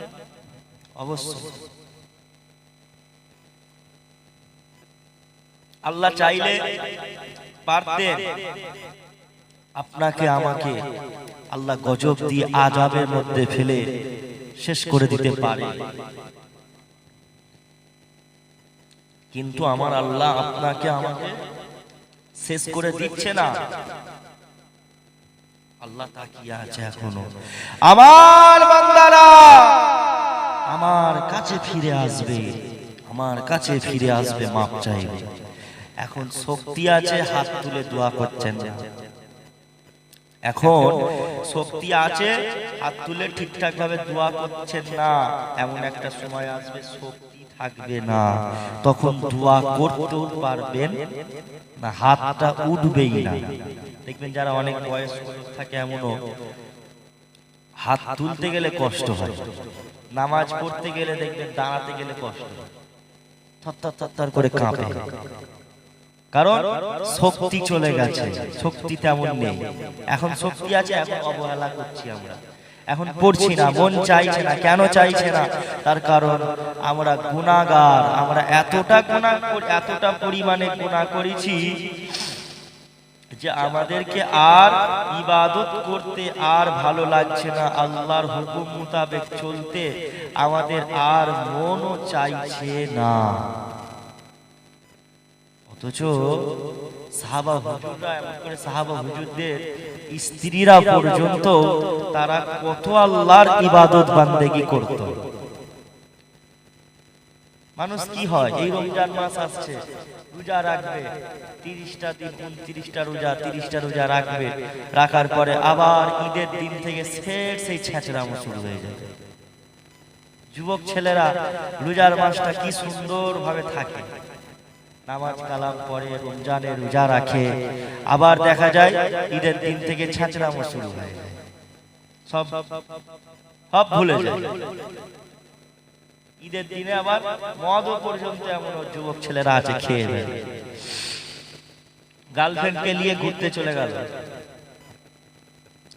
অবশ্যই আল্লাহ চাইলে পারতেন আপনাকে আমাকে আল্লাহ গজব দিয়ে আযাবের মধ্যে ফেলে শেষ করে দিতে পারে, কিন্তু আমার আল্লাহ আপনাকে আমাকে শেষ করে দিচ্ছে না। আল্লাহ তাকিয়ে আছে এখনো, আমার বান্দারা আমার কাছে ফিরে আসবে, আমার কাছে ফিরে আসবে, মাপ চাইবে। এখন শক্তি আছে, হাত তুলে দোয়া করছেন না। এখন শক্তি আছে, হাত তুলে ঠিকঠাক ভাবে দোয়া করছেন না। এমন একটা সময় আসবে শক্তি থাকবে না, তখন দোয়া করতেও পারবেন না, হাতটা উঠবেই না। দেখবেন যারা অনেক বয়স থাকে এমনও হাত তুলতে গেলে কষ্ট হয়, নামাজ পড়তে গেলে দেখবেন দাঁড়াতে গেলে কষ্ট হয়, থরথর থরথর করে কাঁপে, কারণ শক্তি চলে গেছে, শক্তি তেমন নেই। এখন শক্তি আছে, এখন অবহেলা করছি আমরা, এখন পড়ছি না, মন চাইছে না। কেন চাইছে না? তার কারণ আমরা গুনাহগার, আমরা এতটা পরিমাণে গুনাহ করেছি যে আমাদেরকে আর ইবাদত করতে আর ভালো লাগছে না, আল্লাহর হুকুম মোতাবেক চলতে আমাদের আর মনও চাইছে না। অথচ সাহাবা হুজুররা, এমন করে সাহাবা হুজুরদের স্ত্রীরা পর্যন্ত তারা কত আল্লাহর ইবাদত বান্দেগি করত। মানুষ কি হয়, এই রমজান মাস আসছে, রোজা রাখবে 30টা দিন, 29টা রোজা, 30টা রোজা রাখবে, রাখার পরে আবার ঈদের দিন থেকে সেই ছেঁচড়ামো শুরু হয়ে যাবে। যুবক ছেলেরা রোজার মাসটা কি সুন্দর ভাবে থাকে, নামাজ কালাম পড়ে, রমজানে রোজা রাখে, আবার দেখা যায় ঈদের দিন থেকে ছেঁচড়ামো শুরু হয়ে যায়, সব ভুলে যায়। ঈদের দিনে আবার মদও পর্যন্ত এমন যুবক ছেলেরা আছে খেয়ে দেয়। গার্লফ্রেন্ডকে নিয়ে ঘুরতে চলে গেল,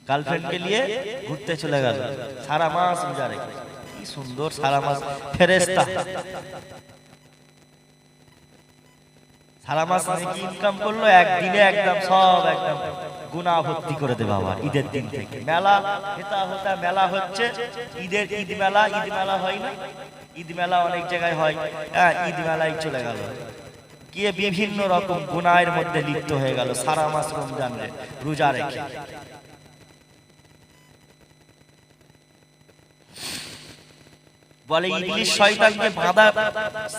গার্লফ্রেন্ডকে নিয়ে ঘুরতে চলে গেল, সারা মাস রোজা রেখে, কি সুন্দর সারা মাস ফেরেশতা, সারা মাস নাকি ইনকাম করলো, একদিনে একদম সব একদম গুনাহ ভর্তি করে দেবে। আবার ঈদের দিন থেকে মেলা হতা মেলা হচ্ছে, ঈদ মেলা হয় না, ঈদ মেলা অনেক জায়গায় হয়, ঈদ মেলায় চলে গেল, গিয়ে বিভিন্ন রকম গুনাহের মধ্যে লিপ্ত হয়ে গেল সারা মাস রমজান রোজা রেখে। বলে ইবলিস শয়তানকে বাঁধা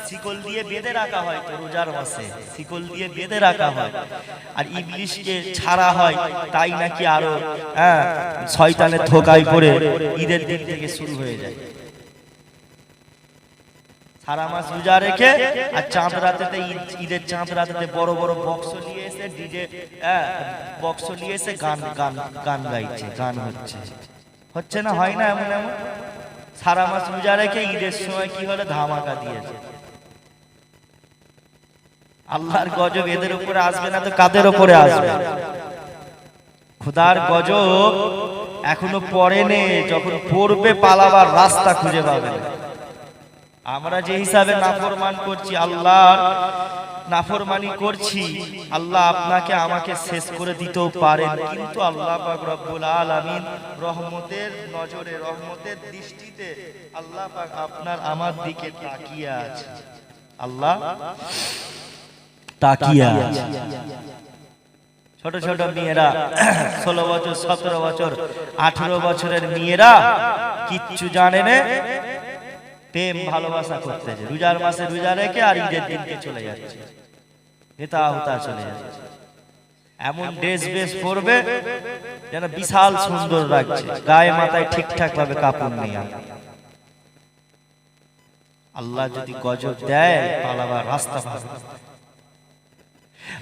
শিকল দিয়ে বেঁধে রাখা হয়, তো রোজার মাসে শিকল দিয়ে বেঁধে রাখা হয়, আর ইবলিসকে ছাড়া হয়, তাই নাকি আরো শয়তানের ধোঁকায় পড়ে ঈদের দিন থেকে শুরু হয়ে যায়। সারা মাস রোজা রেখে আর চাঁদ রাতেতে, ঈদের চাঁদ রাতেতে বড় বড় বক্স নিয়ে এসে ডিজে বক্স নিয়ে এসে গান গাইছে, গান হচ্ছে না, হয় না এমন এমন। সারা মাস রোজা রেখে ঈদের সময় কি হলো, ধামাকা দিয়েছে। আল্লাহর গজব এদের উপরে আসবে না তো কাদের উপরে আসবে? খোদার গজব এখনো পড়েনি, যখন পড়বে পালাবার রাস্তা খুঁজে পাবে। আমরা যে হিসাবে নাফরমান করছি, আল্লাহর নাফরমানি করছি, আল্লাহ আপনাকে আমাকে শেষ করে দিতেও পারেন, কিন্তু আল্লাহ পাক রব্বুল আলামিন রহমতের নজরে, রহমতের দৃষ্টিতে আল্লাহ পাক আপনার আমার দিকে তাকিয়ে আছে। আল্লাহ তাকিয়ে আছে। ছোট ছোট মেয়েরা 16 বছর, 17 বছর, 18 বছরের মেয়েরা কিচ্ছু জানে না, প্রেম ভালোবাসা করতেছে, রোজার মাসে রোজা রেখে আর ঈদের দিনকে চলে যাচ্ছে, নেতা হুতা চলে যাচ্ছে। এমন ড্রেস বেশ পরবে যেন বিশাল সুন্দর লাগছে, গায়ে মাথায় ঠিকঠাক ভাবে কাপড় নেই। আল্লাহ যদি গজব দেয়, পালাবার রাস্তা পাবে।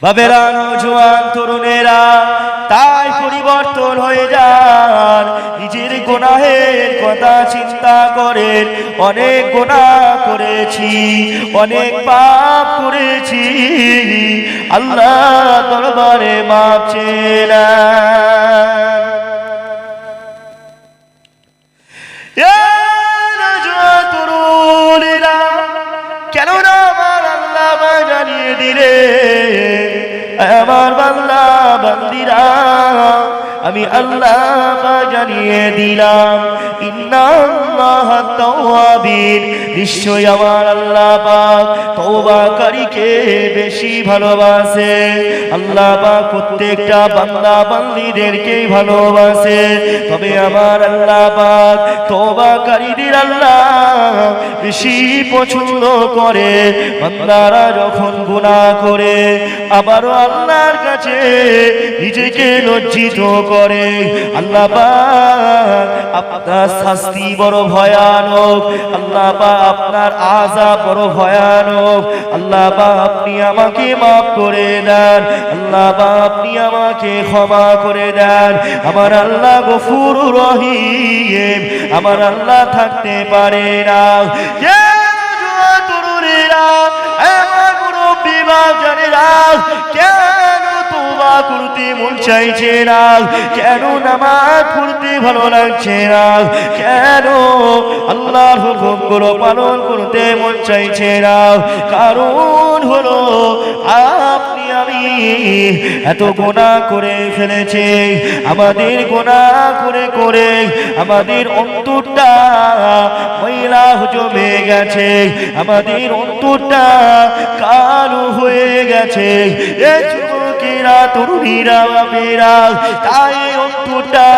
বাবেরা, নওজোয়ান তরুণেরা, তাই পরিবর্তন হয়ে যান, নিজের গুনাহের কথা চিন্তা করেন। অনেক গুনাহ করেছি, অনেক পাপ করেছি, আল্লাহ দরবারে মাপ চেয়ে নেন। বান্দাবান্দিরা আমি আল্লাহ জানিয়ে দিলাম ইন্নাল্লাহা তাওয়াবিন নিশ্চয় আমার আল্লাহ পাক তওবাকারীকে বেশি ভালোবাসে আল্লাহ পাক প্রত্যেকটা বান্দা বান্দীদেরকেই ভালোবাসে তবে আমার আল্লাহ পাক তওবাকারীদের আল্লাহ বেশি পছন্দ করে বান্দারা যখন গুনাহ করে আবারও আল্লাহর কাছে নিজেকে লজ্জিত করে আল্লাহ পাক আপনার শাস্তি বড় ভয়ানক আল্লাহ পাক আপনার আযাব বড় ভয়ানক আল্লাহ পাক আপনি আমাকে মাফ করে দেন আল্লাহ পাক আপনি আমাকে ক্ষমা করে দেন আমার আল্লাহ গফুরুর রহিম আমার আল্লাহ থাকতে পারে না তরুণেরা আমার মুরব্বি বাজারেরা কেন তওবা করতে মন চাইছে না কেন নামাজ পড়তে ভালো লাগছে না কেন আল্লাহর হুকুমগুলো পালন করতে মন চাইছে না কারণ হলো আপনি আমি এত গুনাহ করে ফেলেছি আমাদের গুনাহ করে করে আমাদের অন্তরটা ময়লা জমে গেছে আমাদের অন্তরটা কালো হয়ে গেছে তরুণীরা বাপেরা তাই অন্তরটা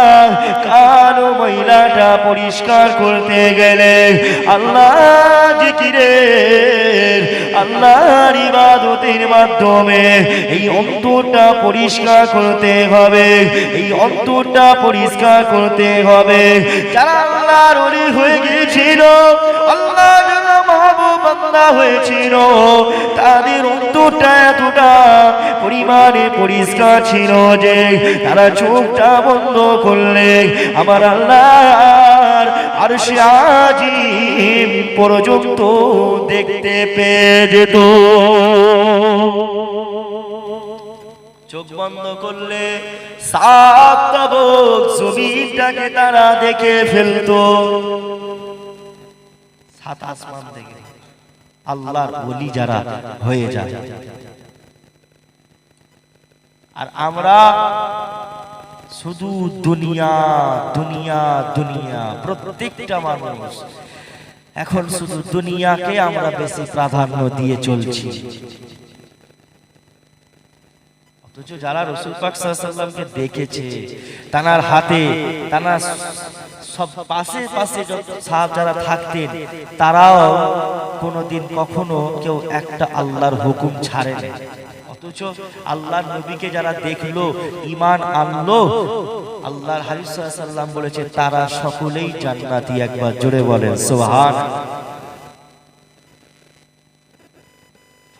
কালো ময়লাটা পরিষ্কার করতে গেলে আল্লাহ জিকিরের আল্লাহর ইবাদতের মাধ্যমে এই অন্তরটা পরিষ্কার করতে হবে এই অন্তরটা পরিষ্কার করতে হবে যারা আল্লাহর ওলি হয়ে গিয়েছিল আল্লাহ যারা মাহবুব বান্দা হয়েছিল তাদের অন্তরটা এতটা পরিমাণে পরিষ্কার ছিল যে তারা চোখটা বন্ধ করলে আমার আল্লাহর আরশে আজিম পর্যন্ত দেখতে পেয়ে যেত চোখ বন্ধ করলে সাত তাবক জমিনটাকে তারা দেখে ফেলতো সাত আসমান দেখে আল্লাহর ওলি যারা হয়ে যায় আর আমরা শুধু দুনিয়া দুনিয়া দুনিয়া প্রত্যেকটা মানুষ এখন শুধু দুনিয়াকে আমরা বেশি প্রাধান্য দিয়ে চলছি অথচ যারা রাসূল পাক সাল্লাল্লাহু আলাইহি ওয়াসাল্লামকে দেখেছে তানার হাতে তানার সব পাশে পাশে যত সাহাব যারা থাকতেন তারাও কোনোদিন কখনো কেউ একটা আল্লাহর হুকুম ছাড়েনি অথচ আল্লাহর নবীকে যারা দেখলো ঈমান আনলো আল্লাহর হাবিব সাল্লাল্লাহু আলাইহি ওয়াসাল্লাম বলেছে তারা সকলেই জান্নাতি একবার জোরে বলেন সুবহানাল্লাহ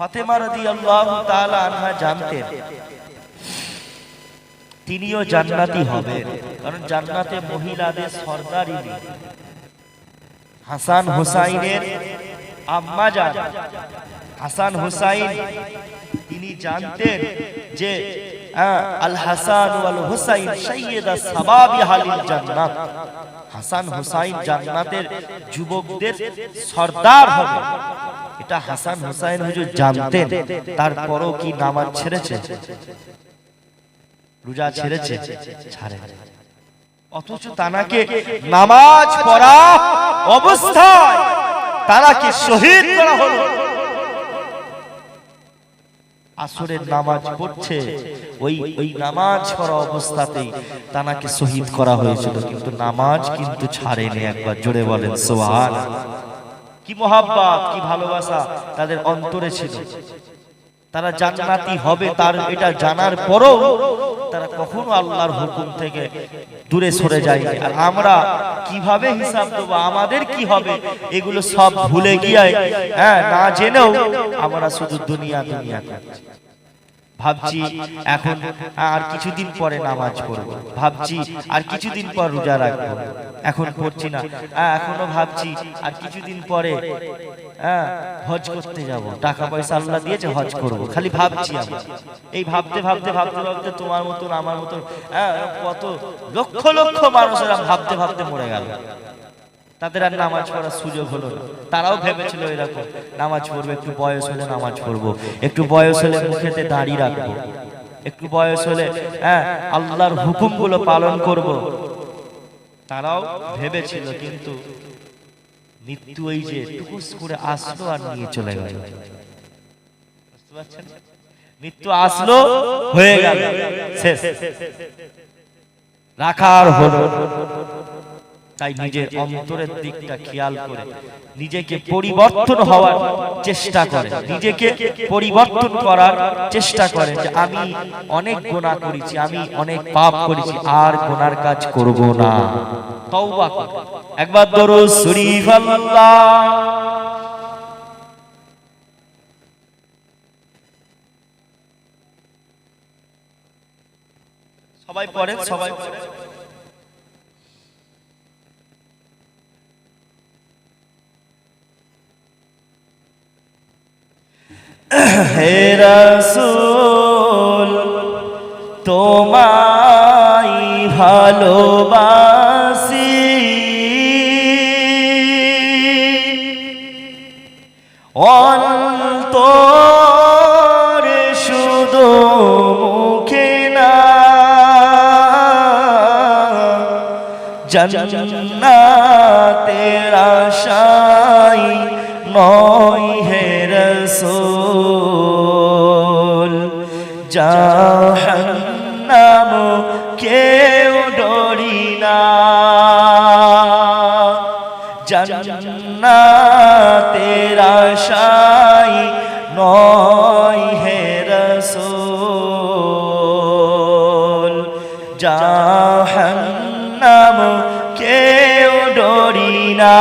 ফাতেমা রাদিয়াল্লাহু তাআলা আনহা জানতেন তিনিও জান্নাতি হবেন কারণ জান্নাতে মহিলাদের সরদারি হাসান হুসাইনের আম্মা জান হাসান হুসাইন তিনি জানতেন যে আল হাসান ওয়াল হুসাইন সাইয়্যিদা সাবাবি আহলিল জান্নাত হাসান হুসাইন জান্নাতের যুবকদের সরদার হবে এটা হাসান হুসাইন হুজুর জানতেন তারপরও কি নামাজ ছেড়েছে রোজা ছেড়েছে ছাড়ে অথচ তানাকে নামাজ পড়া অবস্থায় তানাকে শহীদ করা হলো আসরের নামাজ পড়ছে ওই নামাজ পড়া অবস্থাতেই তানাকে শহীদ করা হয়েছিল কিন্তু নামাজ কিন্তু ছাড়েনি একবার জোরে বলেন সুবহানাল্লাহ কি মহব্বত কি ভালোবাসা তাদের অন্তরে ছিল তারা জান্নাতি হবে তার এটা জানার পরেও তারা কখনো আল্লাহর হুকুম থেকে দূরে সরে যায় আর আমরা কিভাবে হিসাব দেব আমাদের কি হবে এগুলো সব ভুলে গিয়ে না জেনেও আমরা শুধু দুনিয়া দুনিয়া করছি ভাবছি এখন আর কিছুদিন পরে নামাজ পড়ব ভাবছি আর কিছুদিন পর রোজা রাখব এখন পড়ছি না এখনো ভাবছি আর কিছুদিন পরে হজ করতে যাব টাকা পয়সা আল্লাহ দিয়েছে হজ করব খালি ভাবছি আমি এই ভাবতে ভাবতে ভাবতে ভাবতে তোমার মতন আমার মতন কত লক্ষ লক্ষ মানুষেরা ভাবতে ভাবতে মরে গেল তাদের আর নামাজ পড়ার সুযোগ হলো না তারাও ভেবেছিল এরকম নামাজ পড়বো একটু বয়স হলে নামাজ পড়বো একটু বয়স হলে মুখেতে দাড়ি রাখবো একটু বয়স হলে আল্লাহর হুকুমগুলো পালন করব, তারাও ভেবেছিল। কিন্তু মৃত্যু এই যে টুকুস করে আসলো আর নিয়ে চলে গেল। বুঝতে পারছেন? মৃত্যু আসলো, হয়ে গেল, শেষ, রাখার হলো। তাই নিজের অন্তরের দিকটা খেয়াল করে নিজেকে পরিবর্তন হওয়ার চেষ্টা করে, নিজেকে পরিবর্তন করার চেষ্টা করে যে আমি অনেক গুনাহ করেছি, আমি অনেক পাপ করেছি, আর গুনার কাজ করব না, তওবা কর। একবার দরুদ শরীফ আল্লাহ। সবাই পড়েন, সবাই পড়েন। হে রাসূল তোমায় ভালোবাসি, অন্তরে শুধু মুখে না, জান্নাতের আশায় নয় হে রাসূল, জাহান্নাম কেউ ডরি না, জান্নাতের আশায় নয় হে রাসূল, জাহান্নাম কেউ ডরি না।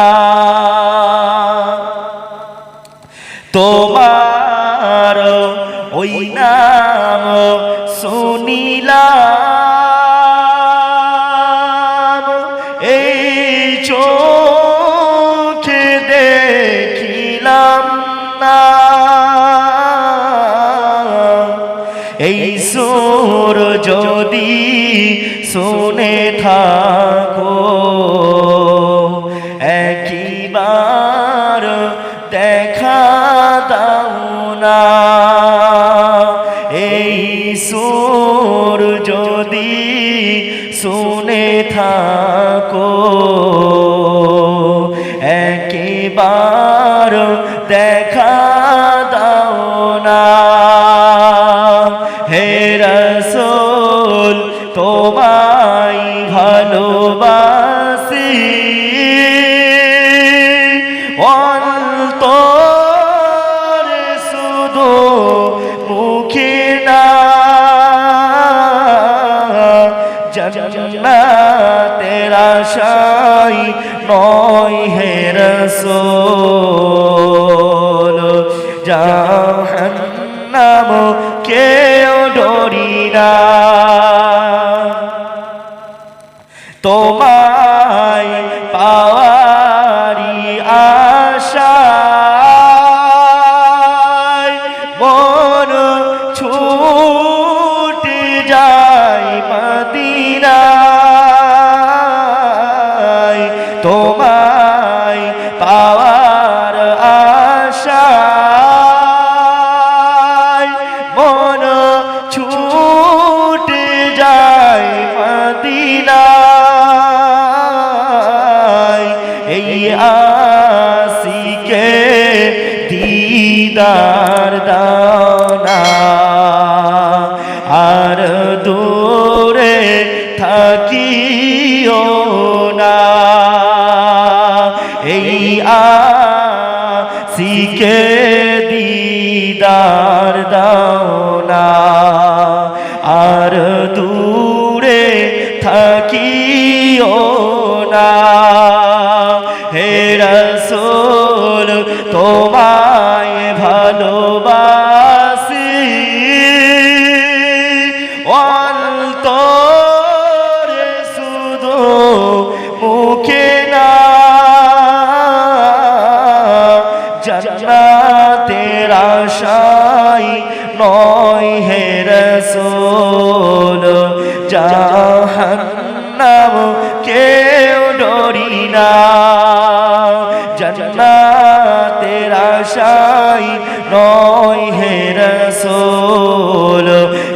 তোমার ওই নাম শুনিলাম, এই চোখে দেখিলাম না, এই সুর যদি শুনে থাকো একবার দেখা দাও না, এই সুর যদি শুনে থাকো একবার দেখা দাও না। হে রাসূল তোমায় ভালোবাসি, অন্তরে শুধু মুখে না, জান্নাতের আশায় নয় হে রাসূল, জাহান্নাম কেউ ডরি না। তোমায় পাওয়ারি আশায় মন ছুটে যায় মদিনায়, তোমায় পাওয়ার আশায় মন ছুটে যায় মদিনায়, এই আশিকে দিদার দাও না, আর দূরে থাকিও না, এই আশিকে দিদার দাও না, আর দূরে থাকিও না। হে রাসূল তোমায় ভালোবাসি, অন্তরে শুধু মুখে না, জান্নাতের আশায় নয় হে রাসূল, জাহান্নাম কেউ ডরি না, জান্নাতের আশায় নয় হে রাসূল,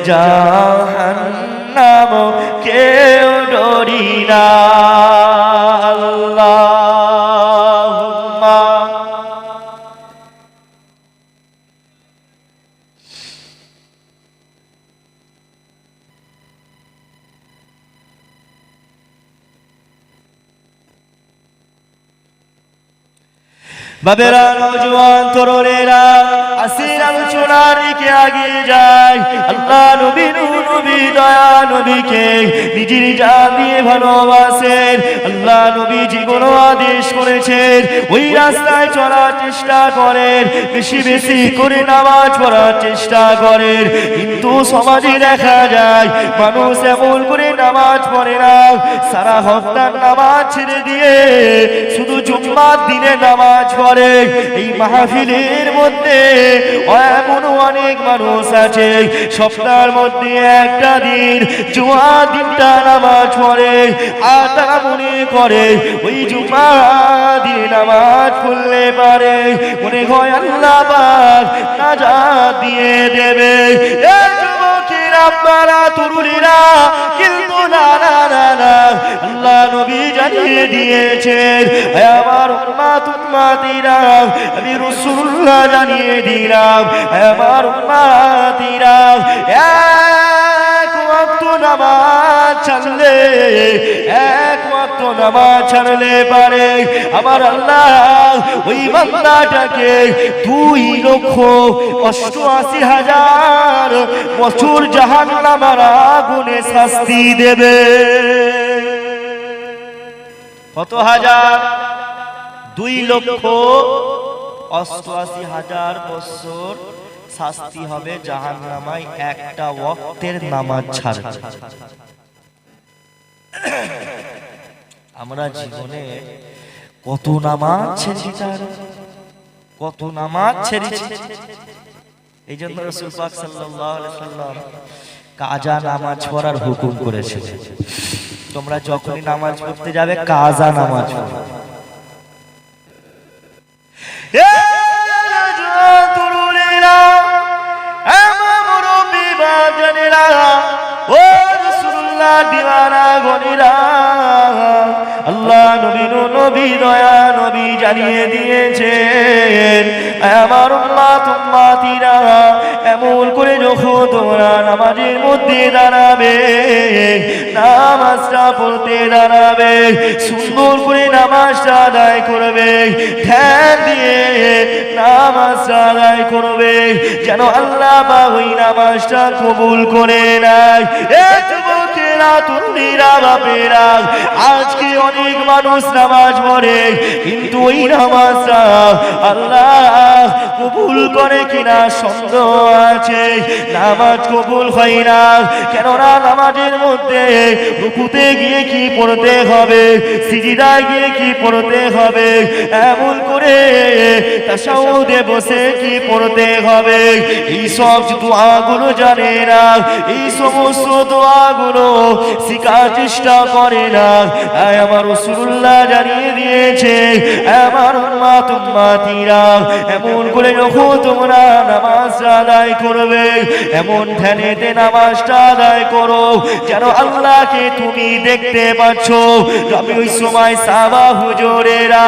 জাহান্নাম কেউ ডরি না। আল্লাহুম্মা বাবেরা, নওজোয়ান তরুণেরা আসির আলোচনার দিকে এগিয়ে যায়। আল্লাহ নবী নবী দয়া নবীকে নিজের জান দিয়ে ভালোবাসেন। আল্লাহ নবী যেগুলো আদেশ করেছেন ওই রাস্তায় চলার চেষ্টা করেন, বেশি বেশি করে নামাজ পড়ার চেষ্টা করেন। কিন্তু সমাজে দেখা যায় মানুষ এমন করে নামাজ পড়ে না, সারা হপ্তার নামাজ ছেড়ে দিয়ে শুধু জুম্মার দিনে নামাজ পড়ে। এই মাহফিলের মধ্যে এমন অনেক মানুষ আছে সপ্তাহের মধ্যে একটা দিন জুমা দিনটা নামাজ পড়ে, আর তারা মনে করে ওই জুমা দিন নামাজ পড়লে পারে মনে হয় আল্লাহ পাক নাজাত দিয়ে দেবে। এই যুবকেরা, আপনারা তরুণীরা, কিন্তু না না না না, আল্লাহ নবী জানিয়ে দিয়েছেন আমার উম্মত উম্মতিরা, আমি রাসূলুল্লাহ জানিয়ে দিলাম আমার উম্মতিরা, এক ওয়াক্ত নামাজ ছাড়লে, এক ওয়াক্ত নামাজ ছাড়লে পারে আমার আল্লাহ ওই বান্দাটাকে 2,88,000 বছর জাহান্নামের আগুনে শাস্তি দেবে। কত হাজার? 2,88,000 বছর শাস্তি হবে জাহান্নামায় একটা ওয়াক্তের নামাজ ছাড়লে। আমরা জীবনে কত নামাজ ছেড়েছি, কত নামাজ ছেড়েছি। এই জন্য রাসূল পাক সাল্লাল্লাহু আলাইহি ওয়াসাল্লাম কাজা নামাজ পড়ার হুকুম করেছে। তোমরা যখনই নামাজ পড়তে যাবে কাজা নামাজ পড়ো। আল্লাহ নবী নবী দয়া নবী জানিয়ে দিয়েছেন আমার উম্মত উম্মতিরা, এমন করে যখন তোমরা নামাজের মধ্যে দাঁড়াবে, নামাজটা পড়তে দাঁড়াবে, সুন্দর করে নামাজটা আদায় করবে, ধ্যান দিয়ে নামাজটা আদায় করবে, যেন আল্লাহ পাক ওই নামাজটা কবুল করে নেয়। এই যুবকেরা, তরুণীরা, বাপেরা, আজকে অনেক মানুষ নামাজ পড়ে কিন্তু ওই নামাজটা আল্লাহ কবুল করে কিনা সন্দেহ আছে। নামাজ কবুল হয় না, কেননা নামাজের মধ্যে রুকুতে গিয়ে কি পড়তে হবে, সিজদায় গিয়ে কি পড়তে হবে, এমন করে তাশাহুদে বসে কি পড়তে হবে, এই সব দোয়াগুলো জানে না, এই সমস্ত দোয়াগুলো শিখার চেষ্টা করে না। আমার রাসূলুল্লাহ জানিয়ে দিয়েছে আমার উম্মত উম্মতিরা, এমন করে যখন তোমরা নামাজ আদায় করবে, এমন ধ্যানেতে নামাজটা আদায় করো যেন আল্লাহকে তুমি দেখতে পাচ্ছ। নবী ওই সময় সাহাবা হুজুরেরা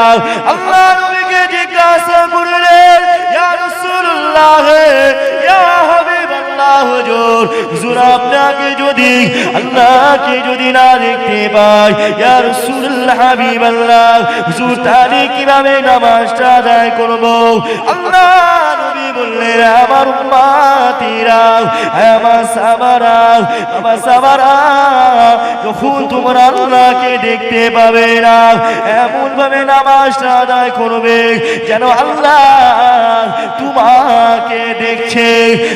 আল্লাহ নবীকে জিজ্ঞাসা করলেন, ইয়া রাসূলুল্লাহ, ইয়া হাবিবাল্লাহ, হুজুর, হুজুর আপনাকে যদি, আল্লাহকে যদি না দেখতে পাই, ইয়া রাসূলুল্লাহ, হাবিবাল্লাহ, হুজুর তাহলে কিভাবে নামাজটা আদায় করব? আল্লাহ নবী বললেন আমার উম্মতিরা, আমার সাহাবারা, আমার সাহাবারা, যখন তোমরা আল্লাহকে দেখতে পাবে না এমন ভাবে নামাজটা আদায় করবে যেন আল্লাহ তোমাকে দেখছে।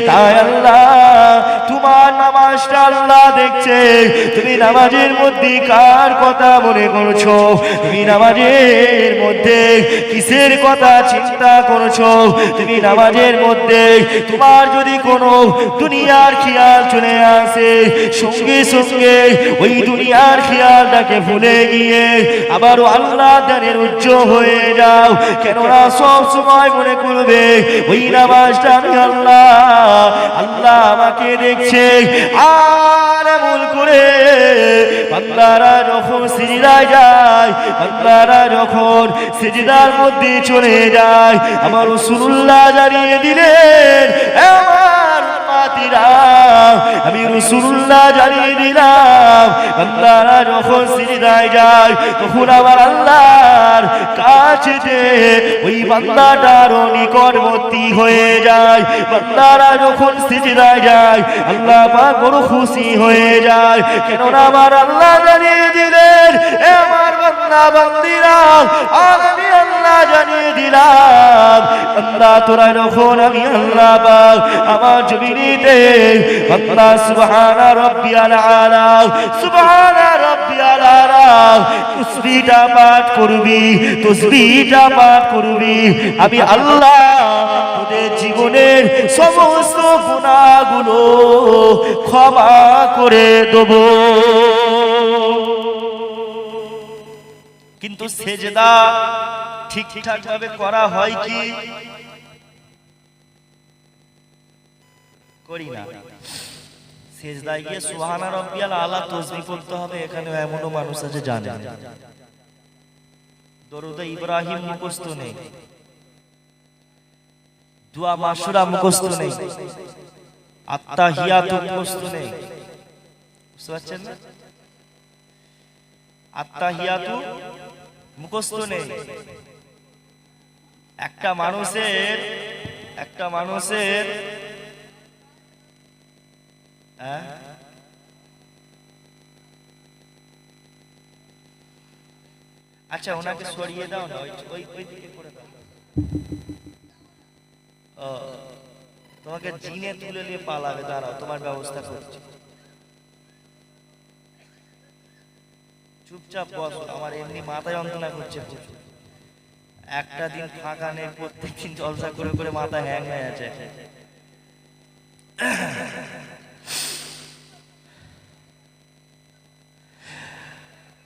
তাই আল্লাহ তোমার নামাজটা আল্লাহ দেখছে। তুমি নামাজের মধ্যে কার কথা মনে করছো? তুমি নামাজের মধ্যে কিসের কথা চিন্তা করছো? তুমি নামাজের মধ্যে তোমার যদি কোনো দুনিয়ার খেয়াল চলে আসে, সঙ্গে সঙ্গে ওই দুনিয়ার খেয়ালটাকে ভুলে গিয়ে আবারও আল্লাহ ধ্যানের উচ্চ হয়ে যাও। কেননা সব সময় মনে করবে ওই নামাজটা আমি আল্লাহ, আল্লাহ আমাকে দেখছে। নিচ্ছে আর এমন করে বান্দারা যখন সিজদায় যায়, বান্দারা যখন সিজদার মধ্যে চলে যায়, আমার রাসূলুল্লাহ জানিয়ে দিলেন আমার উম্মতিরা, আমি রাসূলুল্লাহ জানিয়ে দিলাম বান্দারা যখন সিজদায় যায় তখন আমার আল্লাহর কাছে ওই বান্দাটার নিকটবর্তী হয়ে যায়। বান্দারা যখন সিজদায় যায় আল্লাহ পাক বড় খুশি হয়ে যায়, কেননা আমার আল্লাহ জানিয়ে দিলেন এ আমার বান্দা বান্দিরা, আমি আল্লাহ জানিয়ে দিলাম বান্দা তোরা যখন আমি আল্লাহ পাক আমার জমিনেতে বান্দা সুবহানা রাব্বিয়াল আলা সুবহানা রাব্বিয়াল আলা তাসবিহটা পাঠ করবি, তাসবিহটা পাঠ করবি, আমি আল্লাহ তোদের জীবনের সমস্ত গুনাহগুলো ক্ষমা করে দেব। কিন্তু সেজদা ঠিকঠাক ভাবে করা হয় কি? করি না। সেজদায় গিয়ে সুবহানা রাব্বিয়াল আলা তাসবিহ পড়তে হবে, এখানে এমনও মানুষ আছে জানে না। দরুদ ইব্রাহিম মুখস্থ নেই, দুয়া মাশুরা মুখস্থ নেই, আত্তাহিয়াতু মুখস্থ নেই। বুঝতে পারছেন না? আত্তাহিয়াতু মুখস্থ নেই। একটা মানুষের আচ্ছা ওনাকে সরিয়ে দাও না, ওই দিকে করে দাও। তোমাকে জিনে তুলে নিয়ে পালাবে, দাঁড়াও তোমার ব্যবস্থা করছি। চুপচাপ বসো, আমার এমনি মাথায় যন্ত্রণা করছে। একটা দিন ফাঁকা নেই, প্রত্যেকদিন জলসা করে করে মাথা হ্যাং হয়ে আছে।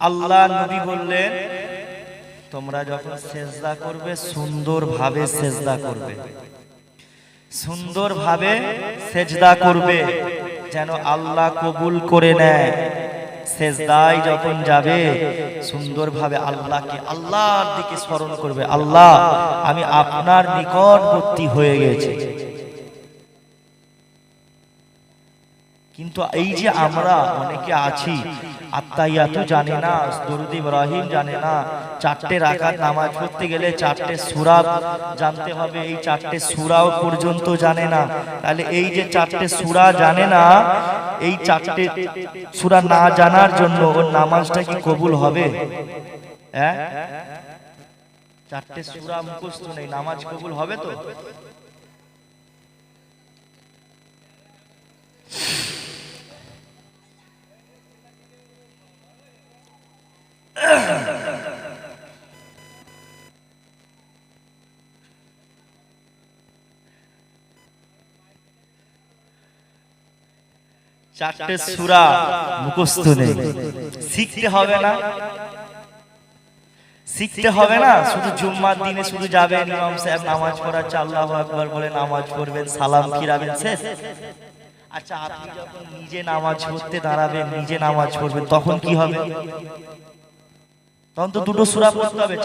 আল্লাহ নবী বললেন তোমরা যখন সেজদা করবে সুন্দরভাবে সেজদা করবে, সুন্দরভাবে সেজদা করবে যেন আল্লাহ কবুল করে নেয়। সেজদায় যখন যাবে সুন্দরভাবে আল্লাহর দিকে স্মরণ করবে, আল্লাহ আমি আপনার নিকটবর্তী হয়ে গেছি। কিন্তু এই যে আমরা অনেকে আছি আত্তাহিয়াতু জানে না, দরুদ ইব্রাহিম জানে না, 4টে রাকাত নামাজ পড়তে গেলে 4টে সূরা জানতে হবে, এই 4টে সূরাও পর্যন্ত জানে না। তাহলে এই যে 4টে সূরা জানে না, এই 4টে সূরা না জানার জন্য ওর নামাজটা কি কবুল হবে? হ্যাঁ, 4টে সূরা মুখস্থ নেই, নামাজ কবুল হবে তো? চারটে সূরা মুখস্থ নেই, শিখতে হবে না? শিখতে হবে না? শুধু জুম্মার দিনে শুধু যাবেন, ইমাম সাহেব নামাজ পড়াচ্ছে, আল্লাহু আকবার বলে নামাজ পড়বেন, সালাম ফিরাবেন, শেষ। আচ্ছা আপনি যখন নিজে নামাজ পড়তে দাঁড়াবেন, নিজে নামাজ পড়বেন, তখন কি হবে? তখন তো দুটো সূরা পড়তে হবে।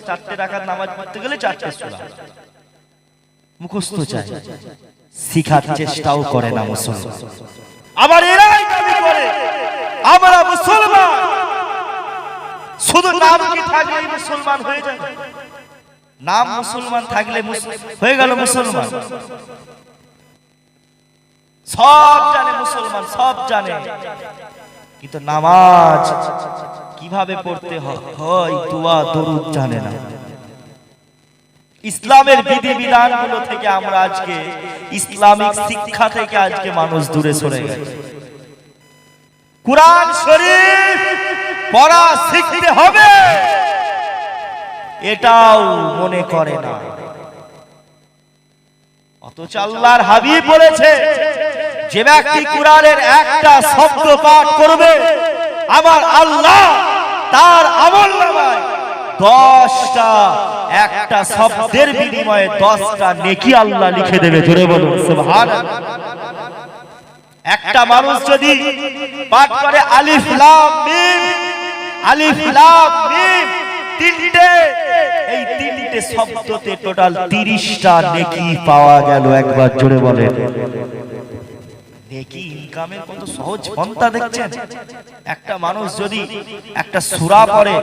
4টে রাকাত নামাজ পড়তে গেলে 4টে সূরা মুখস্থ চাই, শিখার চেষ্টাও করে না মুসলমান। আবার এরাই দাবি করে আমরা মুসলমান, শুধু নাম কি থাকলেই মুসলমান হয়ে যায়? নাম মুসলমান থাকলে হয়ে গেল মুসলমান? সব জানে মুসলমান, সব জানে, কিন্তু নামাজ কিভাবে পড়তে হয়, দোয়া দরুদ জানে না। ইসলামের বিধিবিধানগুলো থেকে আমরা আজকে, ইসলামিক শিক্ষা থেকে আজকে মানুষ দূরে সরে গেছে। কুরআন শরীফ পড়া শিখতে হবে এটাও মনে করে না। অথচ আল্লাহর হাবিব বলেছে যে ব্যক্তি কুরআনের একটা শব্দ পাঠ করবে আমার আল্লাহ তার আমলনামায় 10টা, একটা শব্দের বিনিময়ে 10টা নেকি আল্লাহ লিখে দেবে। জোরে বলুন সুবহানাল্লাহ। একটা মানুষ যদি পাঠ করে আলিফ লাম মিম, আলিফ লাম মিম তিনটে, এই তিনটে শব্দতে টোটাল 30টা নেকি পাওয়া গেল। একবার জোরে বলেন। নেকি ইনকামের কত সহজ পন্থা দেখছেন। একটা মানুষ যদি একটা সূরা পড়ে,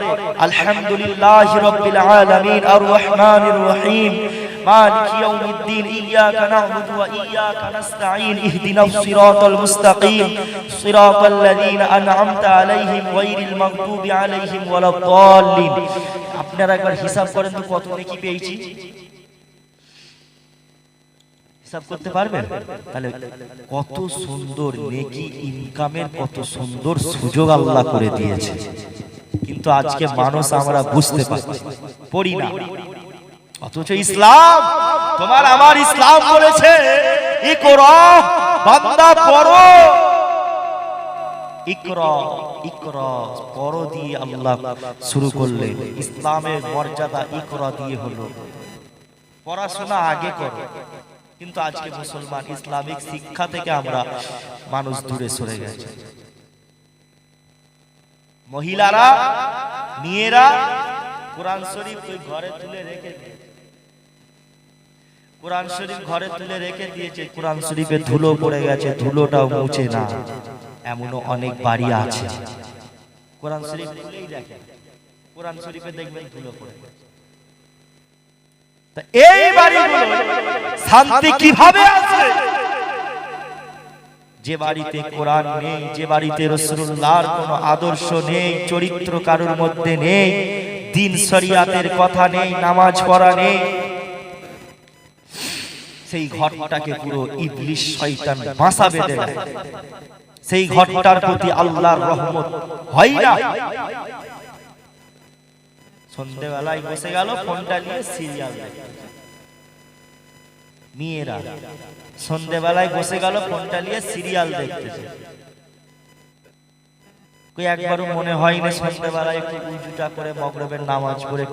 আলহামদুলিল্লাহি রাব্বিল আলামিন আর রহমানির রহিম মালিকি ইয়াউমিদ্দিন ইয়্যাকা না'বুদু ওয়া ইয়্যাকা নাস্তাঈন ইহদিনাস সিরাতাল মুস্তাকিম সিরাতাল লাযীনা আন'আমতা আলাইহিম গায়রিল মাগদুবি আলাইহিম ওয়ালাদ-দাল্লিন। আপনারা একবার হিসাব করেন তো কত নেকি পেয়েছি, হিসাব করতে পারবেন? তাহলে কত সুন্দর নেকি ইনকামের কত সুন্দর সুযোগ আল্লাহ করে দিয়েছে। কিন্তু আজকে মানুষ আমরা বুঝতে পারছি, পড়ি না। অথচ ইসলাম, তোমার আমার ইসলাম বলেছে ইকরা, বান্দা পড়ো, ইকরা ইকরা পড়ো দিয়ে আল্লাহ শুরু করলেন। ইসলামের মর্যাদা ইকরা দিয়ে হলো, পড়াশোনা আগে করো। কিন্তু আজকে মুসলমান ইসলামিক শিক্ষা থেকে আমরা মানুষ দূরে সরে গেছে। মহিলারা, মেয়েরা কোরআন শরীফ ঘরে তুলে রেখে দিয়েছে, কোরআন শরীফ ঘরে তুলে রেখে দিয়েছে, কোরআন শরীফে ধুলো পড়ে গেছে, ধুলোটাও মুছে না। এমনও অনেক বাড়ি আছে কোরআন শরীফ খুলেই দেখে, কোরআন শরীফে দেখবেন ধুলো পড়ে গেছে। এই বাড়িগুলো শান্তি কিভাবে আসবে? যে বাড়িতে কোরআন নেই, যে বাড়িতে রাসূলুল্লাহর কোনো আদর্শ নেই, চরিত্র কারোর মধ্যে নেই, দ্বীন শরিয়াতের কথা নেই, নামাজ পড়া নেই, সেই ঘরটাকে পুরো ইবলিশ শয়তান বাসা বেঁধে দেয়। সেই ঘরটার প্রতি আল্লাহর রহমত হয় না। সন্ধ্যেবেলায় বসে গেল ফোনটা নিয়ে সিরিয়াল দেখে, মেয়েরা সন্ধ্যেবেলায় বসে গেল ফোনটা নিয়ে সিরিয়াল দেখতেছে। একবারও মনে হয় না সন্ধ্যেবেলায় একটু উজুটা করে মাগরিবের নামাজ পড়ে